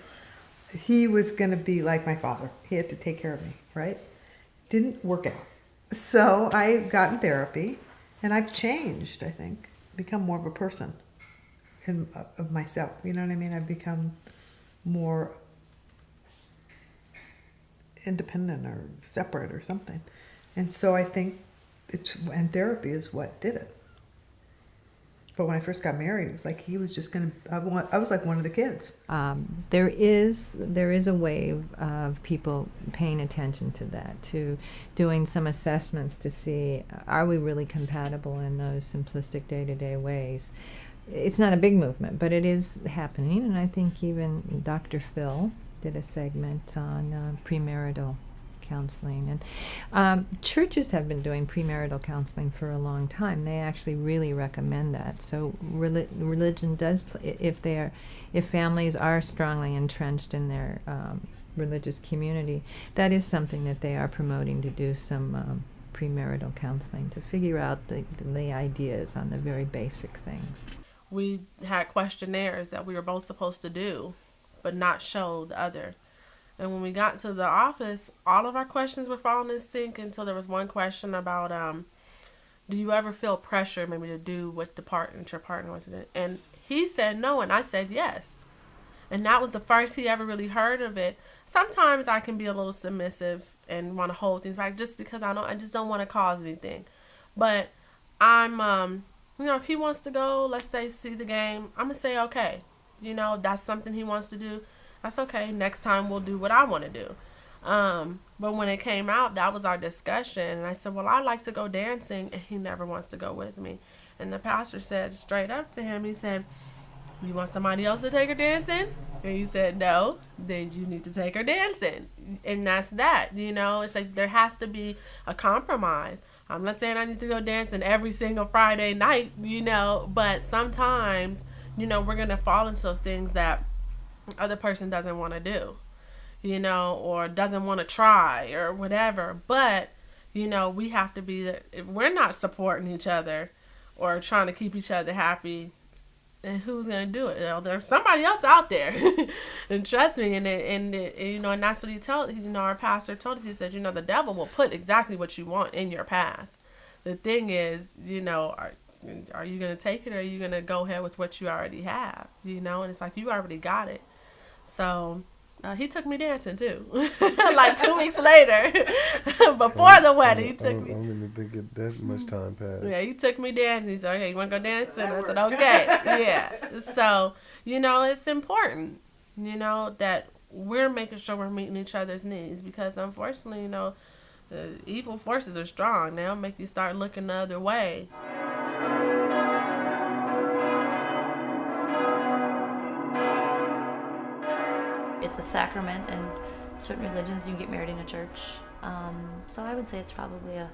he was going to be like my father. He had to take care of me, right? Didn't work out. So I got in therapy, and I've changed, I think, become more of a person of myself. You know what I mean? I've become more independent or separate or something. And so I think and therapy is what did it. But when I first got married, it was like he was just going to, I was like one of the kids. There is a wave of people paying attention to that, to doing some assessments to see, are we really compatible in those simplistic day-to-day ways? It's not a big movement, but it is happening, and I think even Dr. Phil did a segment on premarital counseling, and churches have been doing premarital counseling for a long time. They actually really recommend that. So religion does play, if families are strongly entrenched in their religious community, that is something that they are promoting, to do some premarital counseling to figure out the ideas on the very basic things. We had questionnaires that we were both supposed to do, but not show the other. And when we got to the office, all of our questions were falling in sync until there was one question about, do you ever feel pressure maybe to do what your partner wants to do? And he said no, and I said yes. And that was the first he ever really heard of it. Sometimes I can be a little submissive and want to hold things back just because I just don't want to cause anything. But I'm, if he wants to go, let's say, see the game, I'm going to say, okay, that's something he wants to do. That's okay. Next time we'll do what I want to do. But when it came out, that was our discussion. And I said, well, I like to go dancing, and he never wants to go with me. And the pastor said straight up to him, he said, you want somebody else to take her dancing? And he said, no, then you need to take her dancing. And that's that, It's like there has to be a compromise. I'm not saying I need to go dancing every single Friday night, but sometimes, we're going to fall into those things that other person doesn't want to do, or doesn't want to try or whatever. But, we have to be there. If we're not supporting each other or trying to keep each other happy, then who's going to do it? There's somebody else out there. And trust me. And that's what he told, our pastor told us. He said, the devil will put exactly what you want in your path. The thing is, are you going to take it, or are you going to go ahead with what you already have? And it's like, you already got it. So he took me dancing too. Like 2 weeks later, before the wedding, he took me. I don't even think that much time passed. Yeah, he took me dancing. He said, okay, you want to go dancing? I said, okay. Yeah. So, it's important, that we're making sure we're meeting each other's needs, because unfortunately, the evil forces are strong. They'll make you start looking the other way. It's a sacrament, and certain religions you can get married in a church. So I would say it's probably a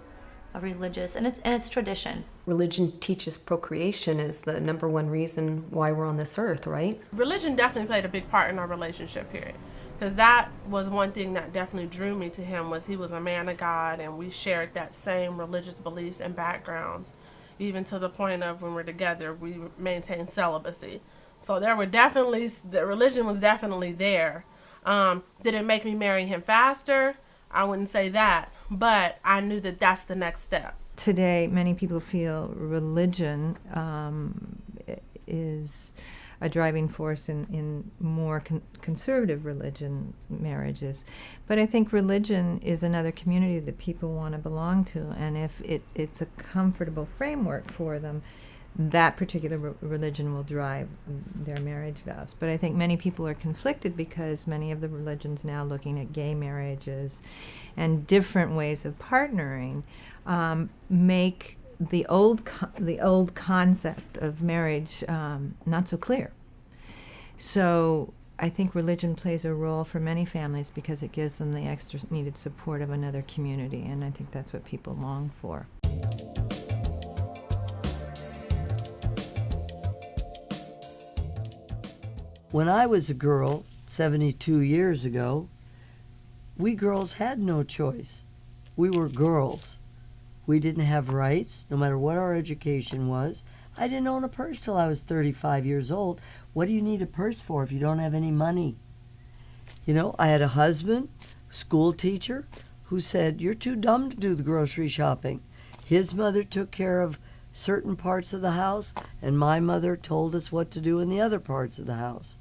religious, and it's tradition. Religion teaches procreation is the number one reason why we're on this earth, right? Religion definitely played a big part in our relationship period. Because that was one thing that definitely drew me to him, was he was a man of God, and we shared that same religious beliefs and backgrounds, even to the point of when we're together, we maintained celibacy. So the religion was definitely there. Did it make me marry him faster? I wouldn't say that, but I knew that that's the next step. Today, many people feel religion is a driving force in more conservative religion marriages. But I think religion is another community that people want to belong to, and if it's a comfortable framework for them, that particular religion will drive their marriage vows. But I think many people are conflicted because many of the religions now looking at gay marriages and different ways of partnering make the old concept of marriage not so clear. So I think religion plays a role for many families because it gives them the extra needed support of another community, and I think that's what people long for. When I was a girl, 72 years ago, we girls had no choice. We were girls. We didn't have rights, no matter what our education was. I didn't own a purse till I was 35 years old. What do you need a purse for if you don't have any money? You know, I had a husband, school teacher, who said, you're too dumb to do the grocery shopping. His mother took care of certain parts of the house, and my mother told us what to do in the other parts of the house.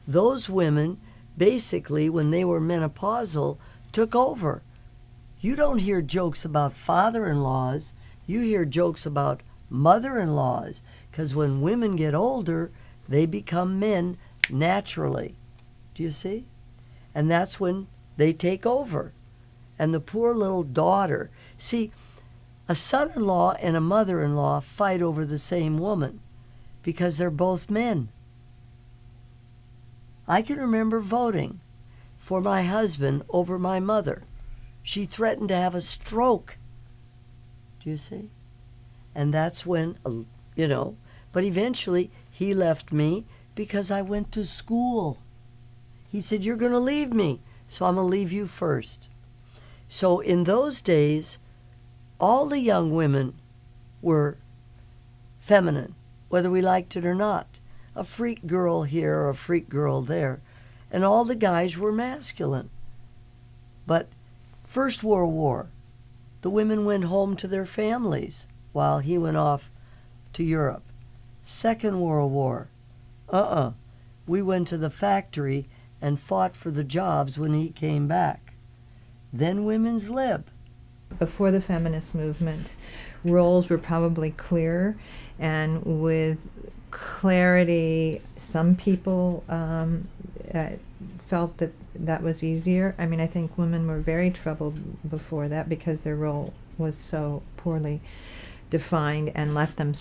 Those women, basically, when they were menopausal, took over. You don't hear jokes about father-in-laws. You hear jokes about mother-in-laws, because when women get older, they become men naturally. Do you see? And that's when they take over. And the poor little daughter. See, a son-in-law and a mother-in-law fight over the same woman because they're both men. I can remember voting for my husband over my mother. She threatened to have a stroke. Do you see? And that's when, you know, but eventually he left me because I went to school. He said, you're going to leave me, so I'm going to leave you first. So in those days, all the young women were feminine, whether we liked it or not. A freak girl here or a freak girl there. And all the guys were masculine. But First World War, the women went home to their families while he went off to Europe. Second World War, we went to the factory and fought for the jobs when he came back. Then women's lib. Before the feminist movement, roles were probably clearer, and with clarity, some people felt that that was easier. I mean, I think women were very troubled before that because their role was so poorly defined and left them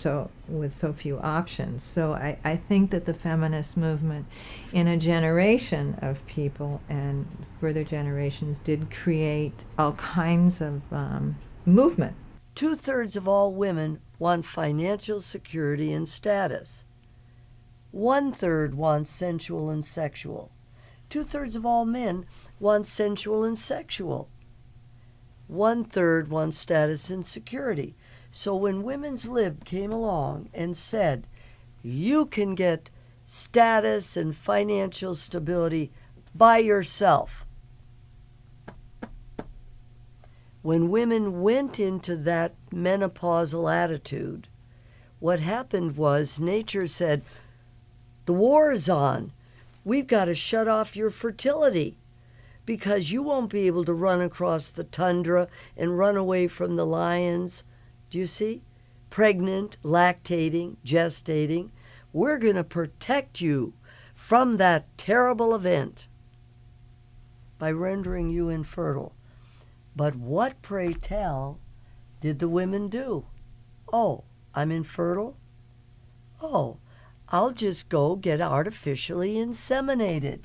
with so few options. So I think that the feminist movement in a generation of people and further generations did create all kinds of movement. 2/3 of all women want financial security and status. 1/3 want sensual and sexual. 2/3 of all men want sensual and sexual. 1/3 want status and security. So when Women's Lib came along and said, you can get status and financial stability by yourself, when women went into that menopausal attitude, what happened was nature said, the war is on. We've got to shut off your fertility because you won't be able to run across the tundra and run away from the lions. Do you see? Pregnant, lactating, gestating. We're going to protect you from that terrible event by rendering you infertile. But what, pray tell, did the women do? Oh, I'm infertile? Oh, I'll just go get artificially inseminated.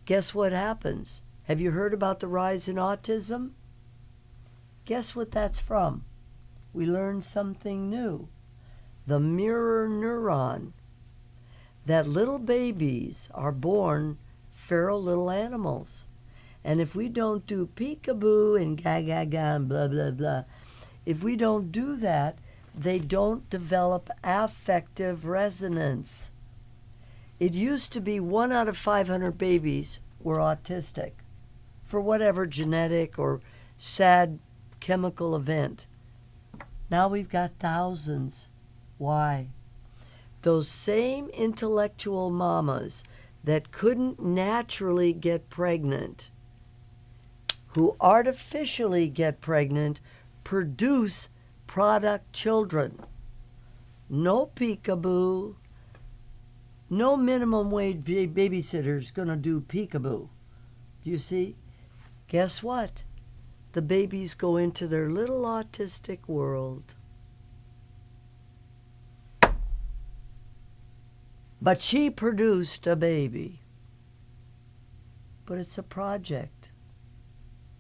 Guess what happens? Have you heard about the rise in autism? Guess what that's from? We learned something new. The mirror neuron. That little babies are born feral little animals. And if we don't do peekaboo and ga-ga-ga and blah, blah, blah, if we don't do that, they don't develop affective resonance. It used to be 1 out of 500 babies were autistic for whatever genetic or sad chemical event. Now we've got thousands. Why? Those same intellectual mamas that couldn't naturally get pregnant, who artificially get pregnant, produce product children. No peekaboo. No minimum wage babysitter's gonna do peekaboo. Do you see? Guess what? The babies go into their little autistic world. But she produced a baby. But it's a project.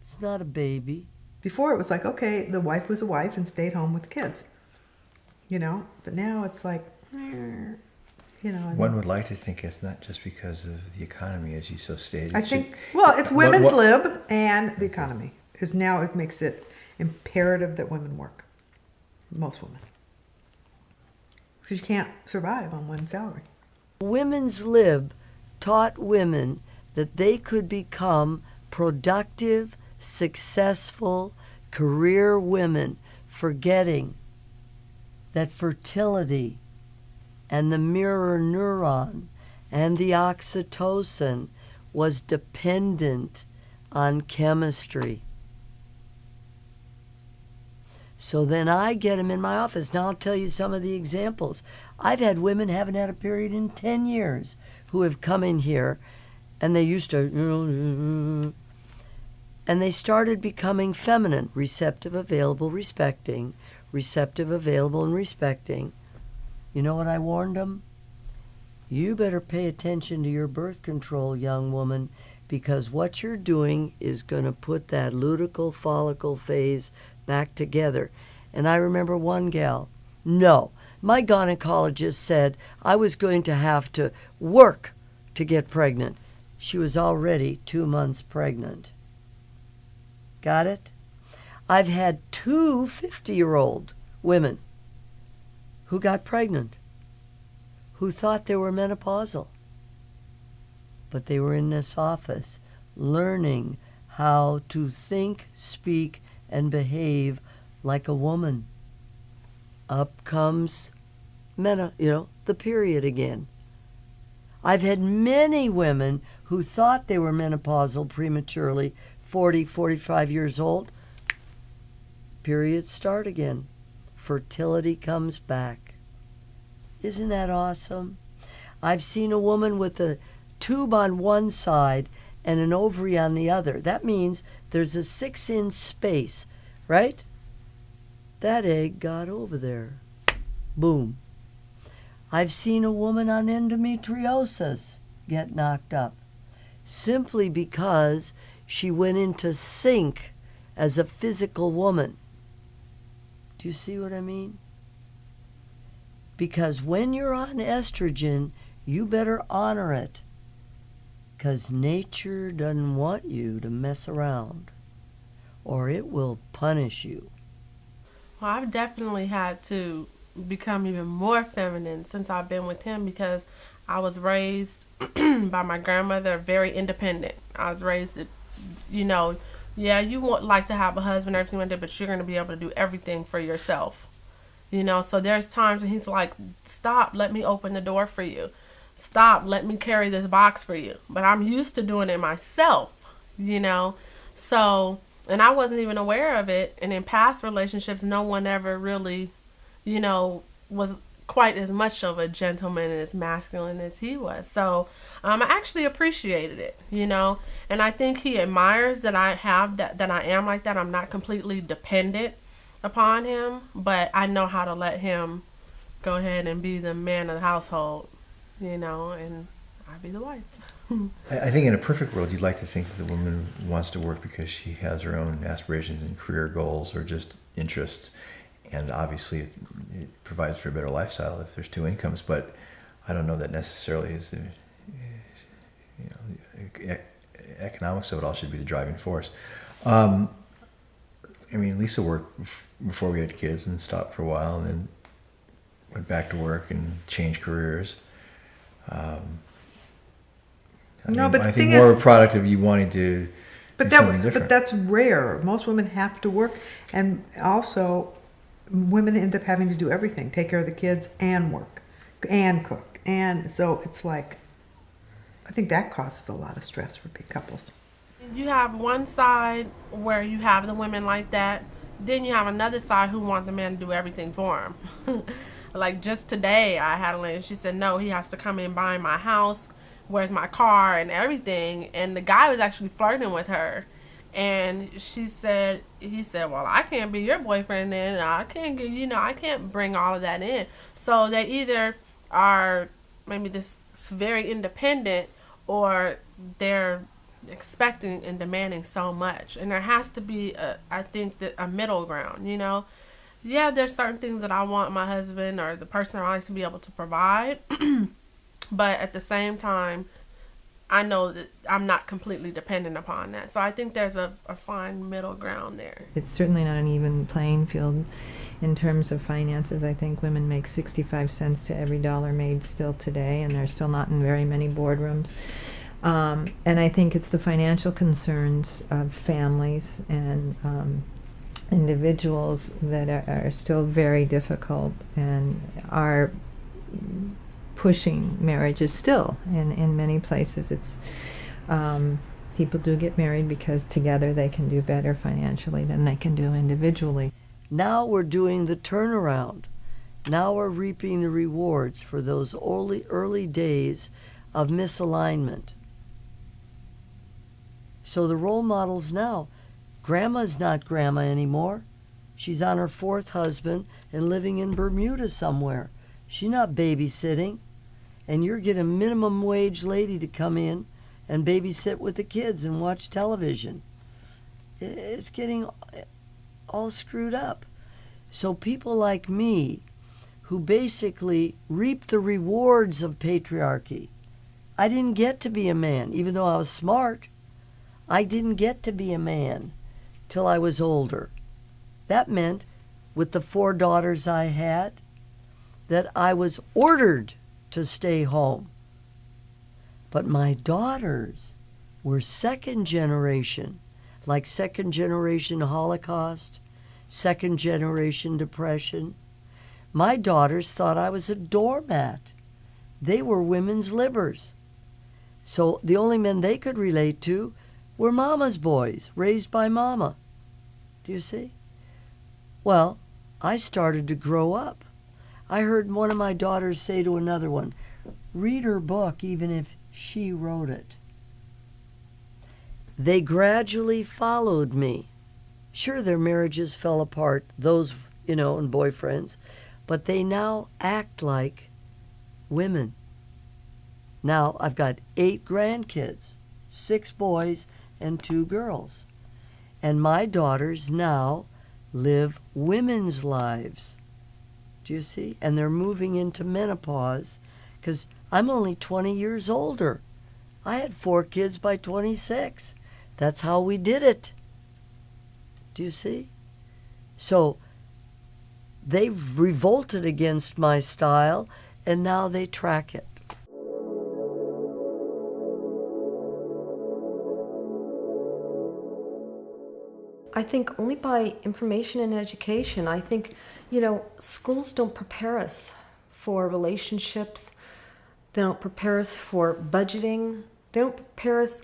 It's not a baby. Before it was like, okay, the wife was a wife and stayed home with the kids. You know? But now it's like, you know. One would like to think it's not just because of the economy, as you so stated. I think, well, it's women's lib and the economy. Because now it makes it imperative that women work. Most women. Because you can't survive on one salary. Women's Lib taught women that they could become productive, successful, career women, forgetting that fertility and the mirror neuron and the oxytocin was dependent on chemistry. So then I get them in my office. Now I'll tell you some of the examples. I've had women haven't had a period in 10 years who have come in here, and they used to, and they started becoming feminine, receptive, available, respecting, receptive, available, and respecting. You know what I warned them? You better pay attention to your birth control, young woman, because what you're doing is going to put that luteal follicle phase back together. And I remember one gal, no, my gynecologist said I was going to have to work to get pregnant. She was already 2 months pregnant. Got it? I've had 2 50-year-old women who got pregnant, who thought they were menopausal. But they were in this office learning how to think, speak, and behave like a woman. Up comes the period again. I've had many women who thought they were menopausal prematurely, 40, 45 years old. Periods start again. Fertility comes back. Isn't that awesome? I've seen a woman with a tube on one side and an ovary on the other. That means there's a 6-inch space, right? That egg got over there. Boom. I've seen a woman on endometriosis get knocked up simply because she went into sync as a physical woman. Do you see what I mean? Because when you're on estrogen, you better honor it, because nature doesn't want you to mess around, or it will punish you. Well, I've definitely had to become even more feminine since I've been with him, because I was raised by my grandmother, very independent. I was raised, yeah, you want like to have a husband, everything like that, but you're going to be able to do everything for yourself. So there's times when he's like, stop, let me open the door for you. Stop, let me carry this box for you. But I'm used to doing it myself, So, and I wasn't even aware of it. And in past relationships, no one ever really, was quite as much of a gentleman and as masculine as he was. So I actually appreciated it, And I think he admires that I have that I am like that. I'm not completely dependent upon him, but I know how to let him go ahead and be the man of the household, and I be the wife. I think in a perfect world, you'd like to think that the woman wants to work because she has her own aspirations and career goals or just interests. And obviously it provides for a better lifestyle if there's 2 incomes, but I don't know that necessarily is the economics of it all should be the driving force. Lisa worked before we had kids and stopped for a while and then went back to work and changed careers. I think more of a product of you wanting to do something different. But that's rare. Most women have to work, and also women end up having to do everything, take care of the kids and work and cook. And so it's like, I think that causes a lot of stress for couples. You have one side where you have the women like that. Then you have another side who want the man to do everything for them. Like just today, I had a lady, she said, no, he has to come in buying my house, where's my car and everything. And the guy was actually flirting with her. And he said, well, I can't be your boyfriend then. I can't get, I can't bring all of that in. So they either are maybe this very independent, or they're expecting and demanding so much. And there has to be I think that a middle ground, Yeah, there's certain things that I want my husband or the person I like to be able to provide. But at the same time, I know that I'm not completely dependent upon that. So I think there's a fine middle ground there. It's certainly not an even playing field in terms of finances. I think women make 65 cents to every dollar made still today, and they're still not in very many boardrooms. And I think it's the financial concerns of families and individuals that are still very difficult and are pushing marriages still. In many places, it's people do get married because together they can do better financially than they can do individually. Now we're doing the turnaround. Now we're reaping the rewards for those early days of misalignment. So the role models now, Grandma's not Grandma anymore. She's on her 4th husband and living in Bermuda somewhere. She's not babysitting. And you're getting a minimum wage lady to come in and babysit with the kids and watch television. It's getting all screwed up. So people like me, who basically reap the rewards of patriarchy. I didn't get to be a man, even though I was smart. I didn't get to be a man till I was older. That meant, with the 4 daughters I had, that I was ordered to stay home. But my daughters were 2nd generation, like 2nd generation Holocaust, 2nd generation depression. My daughters thought I was a doormat. They were women's livers. So the only men they could relate to were mama's boys, raised by mama. Do you see? Well, I started to grow up. I heard one of my daughters say to another one, read her book even if she wrote it. They gradually followed me. Sure, their marriages fell apart, those, and boyfriends, but they now act like women. Now I've got 8 grandkids, 6 boys and 2 girls. And my daughters now live women's lives. Do you see? And they're moving into menopause because I'm only 20 years older. I had 4 kids by 26. That's how we did it. Do you see? So they've revolted against my style, and now they track it. I think only by information and education. I think, schools don't prepare us for relationships. They don't prepare us for budgeting. They don't prepare us,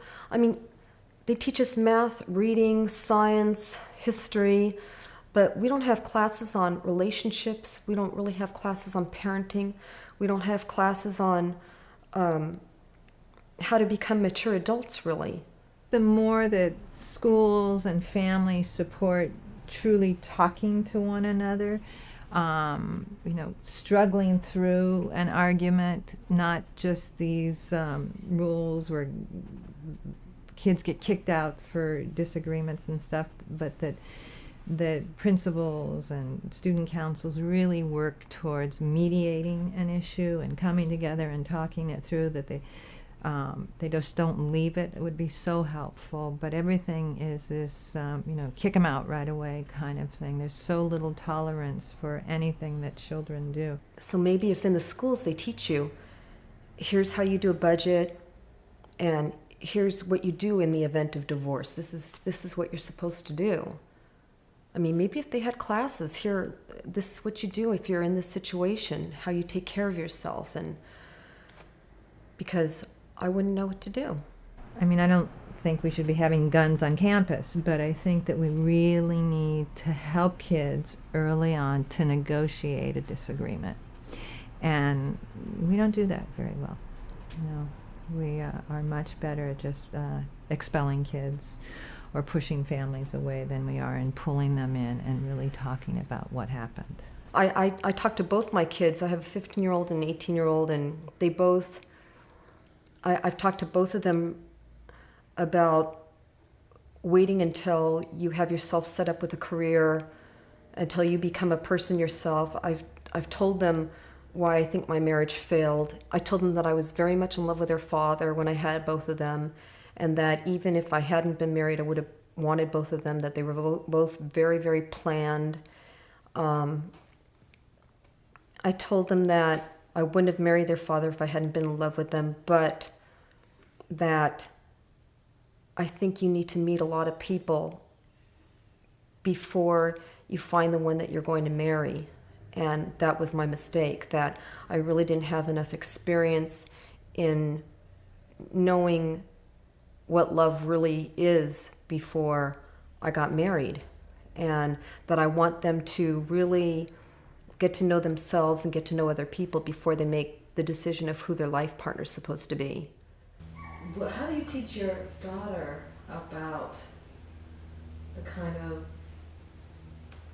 they teach us math, reading, science, history, but we don't have classes on relationships. We don't really have classes on parenting. We don't have classes on how to become mature adults, really. The more that schools and families support truly talking to one another, struggling through an argument, not just these rules where kids get kicked out for disagreements and stuff, but that principals and student councils really work towards mediating an issue and coming together and talking it through, that they just don't leave it. It would be so helpful, but everything is this, kick them out right away kind of thing. There's so little tolerance for anything that children do. So maybe if in the schools they teach you, here's how you do a budget, and here's what you do in the event of divorce. This is what you're supposed to do. Maybe if they had classes here, this is what you do if you're in this situation, how you take care of yourself, and because I wouldn't know what to do. I don't think we should be having guns on campus, but I think that we really need to help kids early on to negotiate a disagreement. And we don't do that very well. We are much better at just expelling kids or pushing families away than we are in pulling them in and really talking about what happened. I talk to both my kids. I have a 15-year-old and an 18-year-old, and they both... I've talked to both of them about waiting until you have yourself set up with a career, until you become a person yourself. I've told them, why I think my marriage failed. I told them that I was very much in love with their father when I had both of them, and that even if I hadn't been married, I would have wanted both of them, that they were both very, very planned. I told them that I wouldn't have married their father if I hadn't been in love with them, but that I think you need to meet a lot of people before you find the one that you're going to marry. And that was my mistake, that I really didn't have enough experience in knowing what love really is before I got married. And that I want them to really get to know themselves and get to know other people before they make the decision of who their life partner's supposed to be. Well, how do you teach your daughter about the kind of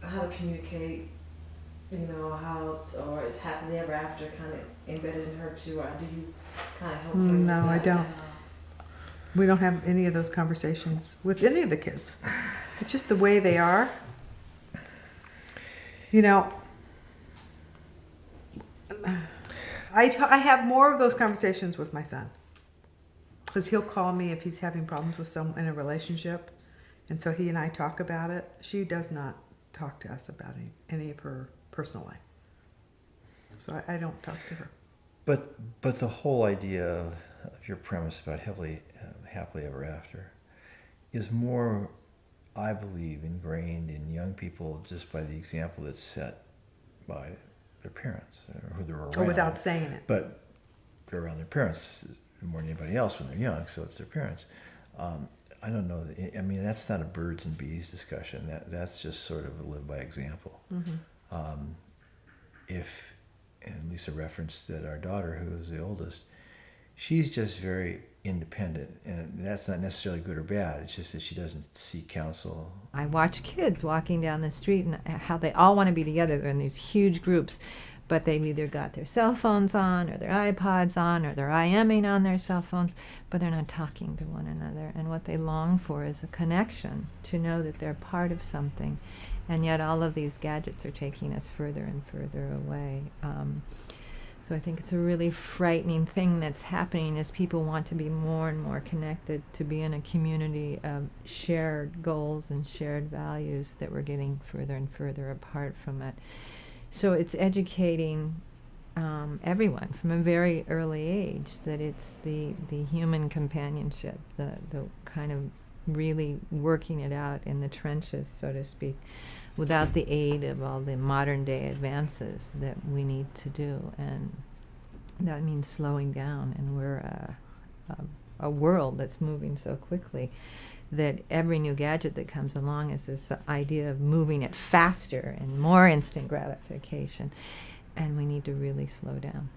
how to communicate, you know, how it's, or is happily ever after kind of embedded in her too, or do you kind of help her? No, I don't. We don't have any of those conversations with any of the kids. It's just the way they are. You know, I have more of those conversations with my son, because he'll call me if he's having problems with someone in a relationship, and so he and I talk about it. She does not talk to us about any of her personal life, so I don't talk to her. But the whole idea of your premise about happily ever after is more, I believe, ingrained in young people just by the example that's set by their parents or who they're around. Or without saying it. But they're around their parents more than anybody else when they're young, so it's their parents. I don't know. I mean, that's not a birds and bees discussion. That's just sort of a live by example. Mm-hmm. And Lisa referenced that our daughter, who is the oldest, she's just very independent, and that's not necessarily good or bad. It's just that she doesn't seek counsel. I watch kids walking down the street and how they all want to be together. They're in these huge groups, but they've either got their cell phones on or their iPods on or they're IMing on their cell phones, but they're not talking to one another. And what they long for is a connection, to know that they're part of something. And yet all of these gadgets are taking us further and further away. So I think it's a really frightening thing that's happening as people want to be more and more connected, to be in a community of shared goals and shared values, that we're getting further and further apart from it. So it's educating everyone from a very early age that it's the human companionship, the kind of really working it out in the trenches, so to speak, without the aid of all the modern day advances that we need to do. And that means slowing down, and we're a world that's moving so quickly that every new gadget that comes along is this idea of moving it faster and more instant gratification, and we need to really slow down.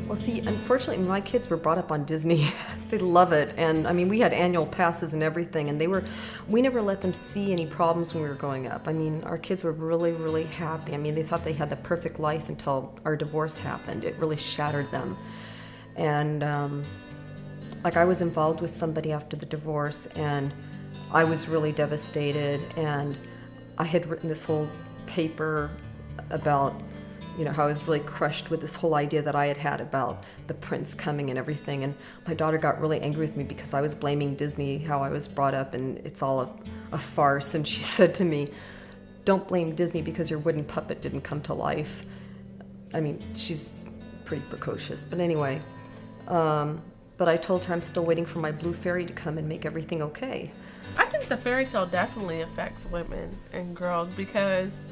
Well, see, unfortunately, my kids were brought up on Disney. They love it. And I mean, we had annual passes and everything, and we never let them see any problems when we were growing up. I mean, our kids were really, really happy. I mean, they thought they had the perfect life until our divorce happened. It really shattered them. And like, I was involved with somebody after the divorce, and I was really devastated. And I had written this whole paper about, you know, how I was really crushed with this whole idea that I had had about the prince coming and everything. And my daughter got really angry with me because I was blaming Disney, how I was brought up, and it's all a farce. And she said to me, "Don't blame Disney because your wooden puppet didn't come to life." I mean, she's pretty precocious. But anyway, but I told her I'm still waiting for my blue fairy to come and make everything okay. I think the fairy tale definitely affects women and girls because,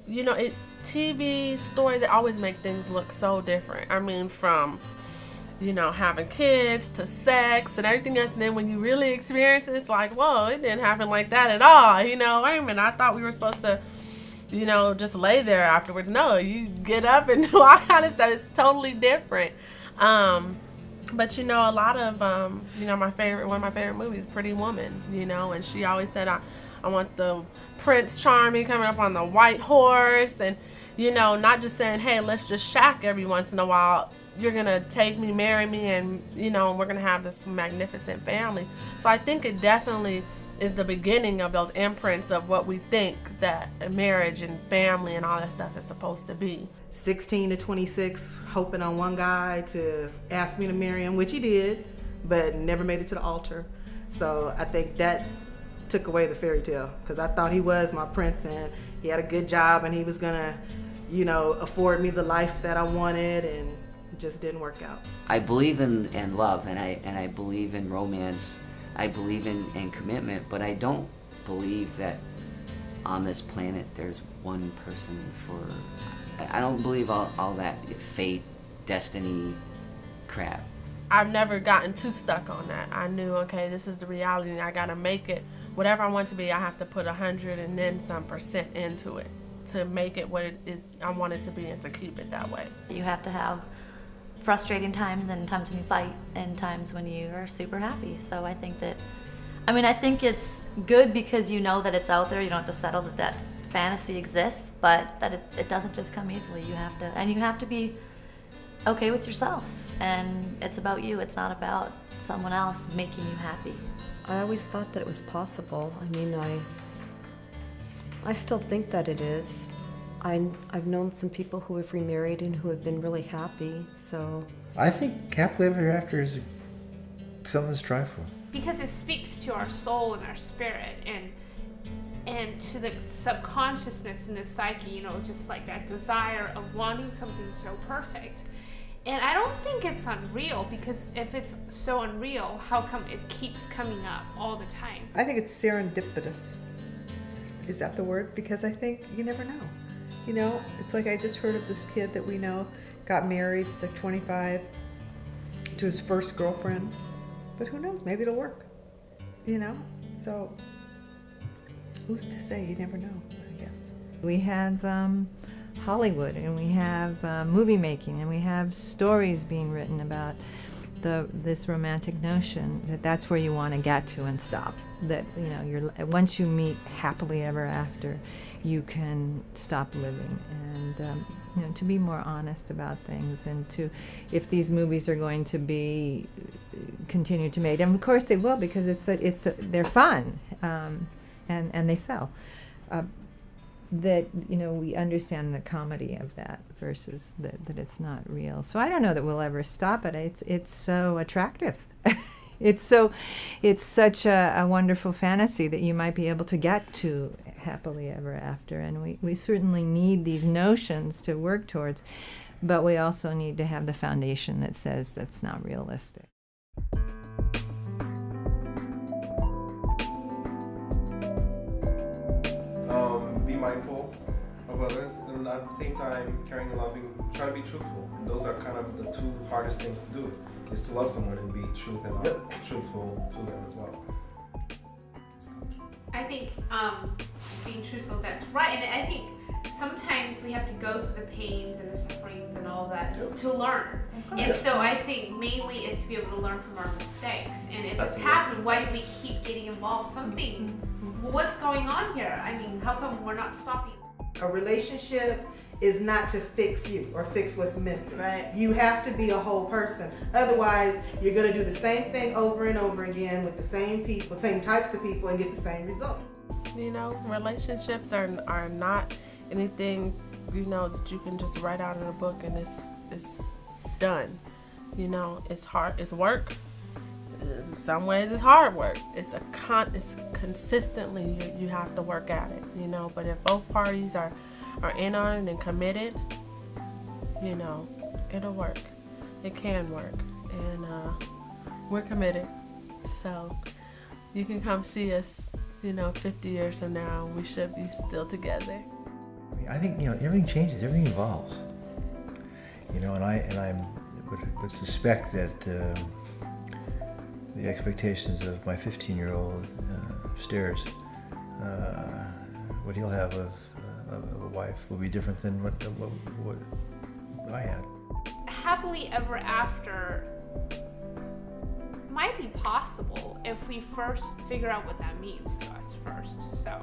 you know, TV stories, they always make things look so different. I mean, from, you know, having kids to sex and everything else. And then when you really experience it, it's like, whoa, it didn't happen like that at all. You know, wait a minute, I thought we were supposed to, you know, just lay there afterwards. No, you get up and do all kind of stuff. It's totally different. But, you know, a lot of, you know, one of my favorite movies, Pretty Woman, you know, and she always said, I want the Prince Charming coming up on the white horse, and, you know, not just saying, hey, let's just shack every once in a while. you're gonna take me, marry me, and you know, we're gonna have this magnificent family. So I think it definitely is the beginning of those imprints of what we think that a marriage and family and all that stuff is supposed to be. 16 to 26, hoping on one guy to ask me to marry him, which he did, but never made it to the altar. So I think that took away the fairy tale, because I thought he was my prince and he had a good job and he was gonna, you know, afford me the life that I wanted, and it just didn't work out. I believe in love, and I believe in romance. I believe in commitment, but I don't believe that on this planet there's one person for. I don't believe all that fate, destiny crap. I've never gotten too stuck on that. I knew, okay, this is the reality and I gotta make it. Whatever I want to be, I have to put 100 and then some % into it to make it what I want it to be and to keep it that way. You have to have frustrating times and times when you fight and times when you are super happy. So I think that, I think it's good because you know that it's out there. You don't have to settle that fantasy exists, but that it doesn't just come easily. You have to be okay with yourself, and it's about you. It's not about someone else making you happy. I always thought that it was possible. I mean, I still think that it is. I've known some people who have remarried and who have been really happy, so. I think happily ever after is something to strive for. Because it speaks to our soul and our spirit, and to the subconsciousness in the psyche, you know, just like that desire of wanting something so perfect. And I don't think it's unreal, because if it's so unreal, how come it keeps coming up all the time? I think it's serendipitous. Is that the word? Because I think you never know. You know, it's like I just heard of this kid that we know got married, he's like 25, to his first girlfriend. But who knows, maybe it'll work. You know? So, who's to say? You never know, I guess. We have Hollywood, and we have movie making, and we have stories being written about this romantic notion that that's where you want to get to and stop. That, you know, once you meet happily ever after, you can stop living, and you know, to be more honest about things, and to, if these movies are going to be continue to make, and of course they will, because they're fun, and they sell. That, you know, we understand the comedy of that versus that it's not real. So I don't know that we'll ever stop it. It's so attractive. It's such a wonderful fantasy that you might be able to get to happily ever after. And we certainly need these notions to work towards, but we also need to have the foundation that says that's not realistic. Be mindful of others, and at the same time, caring and loving, try to be truthful. And those are kind of the two hardest things to do, is to love someone and be truthful to them as well. I think being truthful, that's right. And I think sometimes we have to go through the pains and the sufferings and all that to learn. And so I think mainly is to be able to learn from our mistakes. And if it's happened, why do we keep getting involved? Something, what's going on here? I mean, how come we're not stopping? A relationship is not to fix you or fix what's missing. Right. You have to be a whole person. Otherwise, you're going to do the same thing over and over again with the same people, same types of people, and get the same results. You know, relationships are not anything, you know, that you can just write out in a book and it's done. You know, it's hard, it's work. In some ways it's hard work. It's consistently you have to work at it, you know, but if both parties are in on it and committed, you know, it'll work. It can work, and we're committed. So you can come see us, you know, 50 years from now. We should be still together. I think, you know, everything changes, everything evolves. You know, and I would suspect that the expectations of my 15-year-old upstairs, what he'll have of a wife will be different than what I had. Happily ever after might be possible if we first figure out what that means to us first. So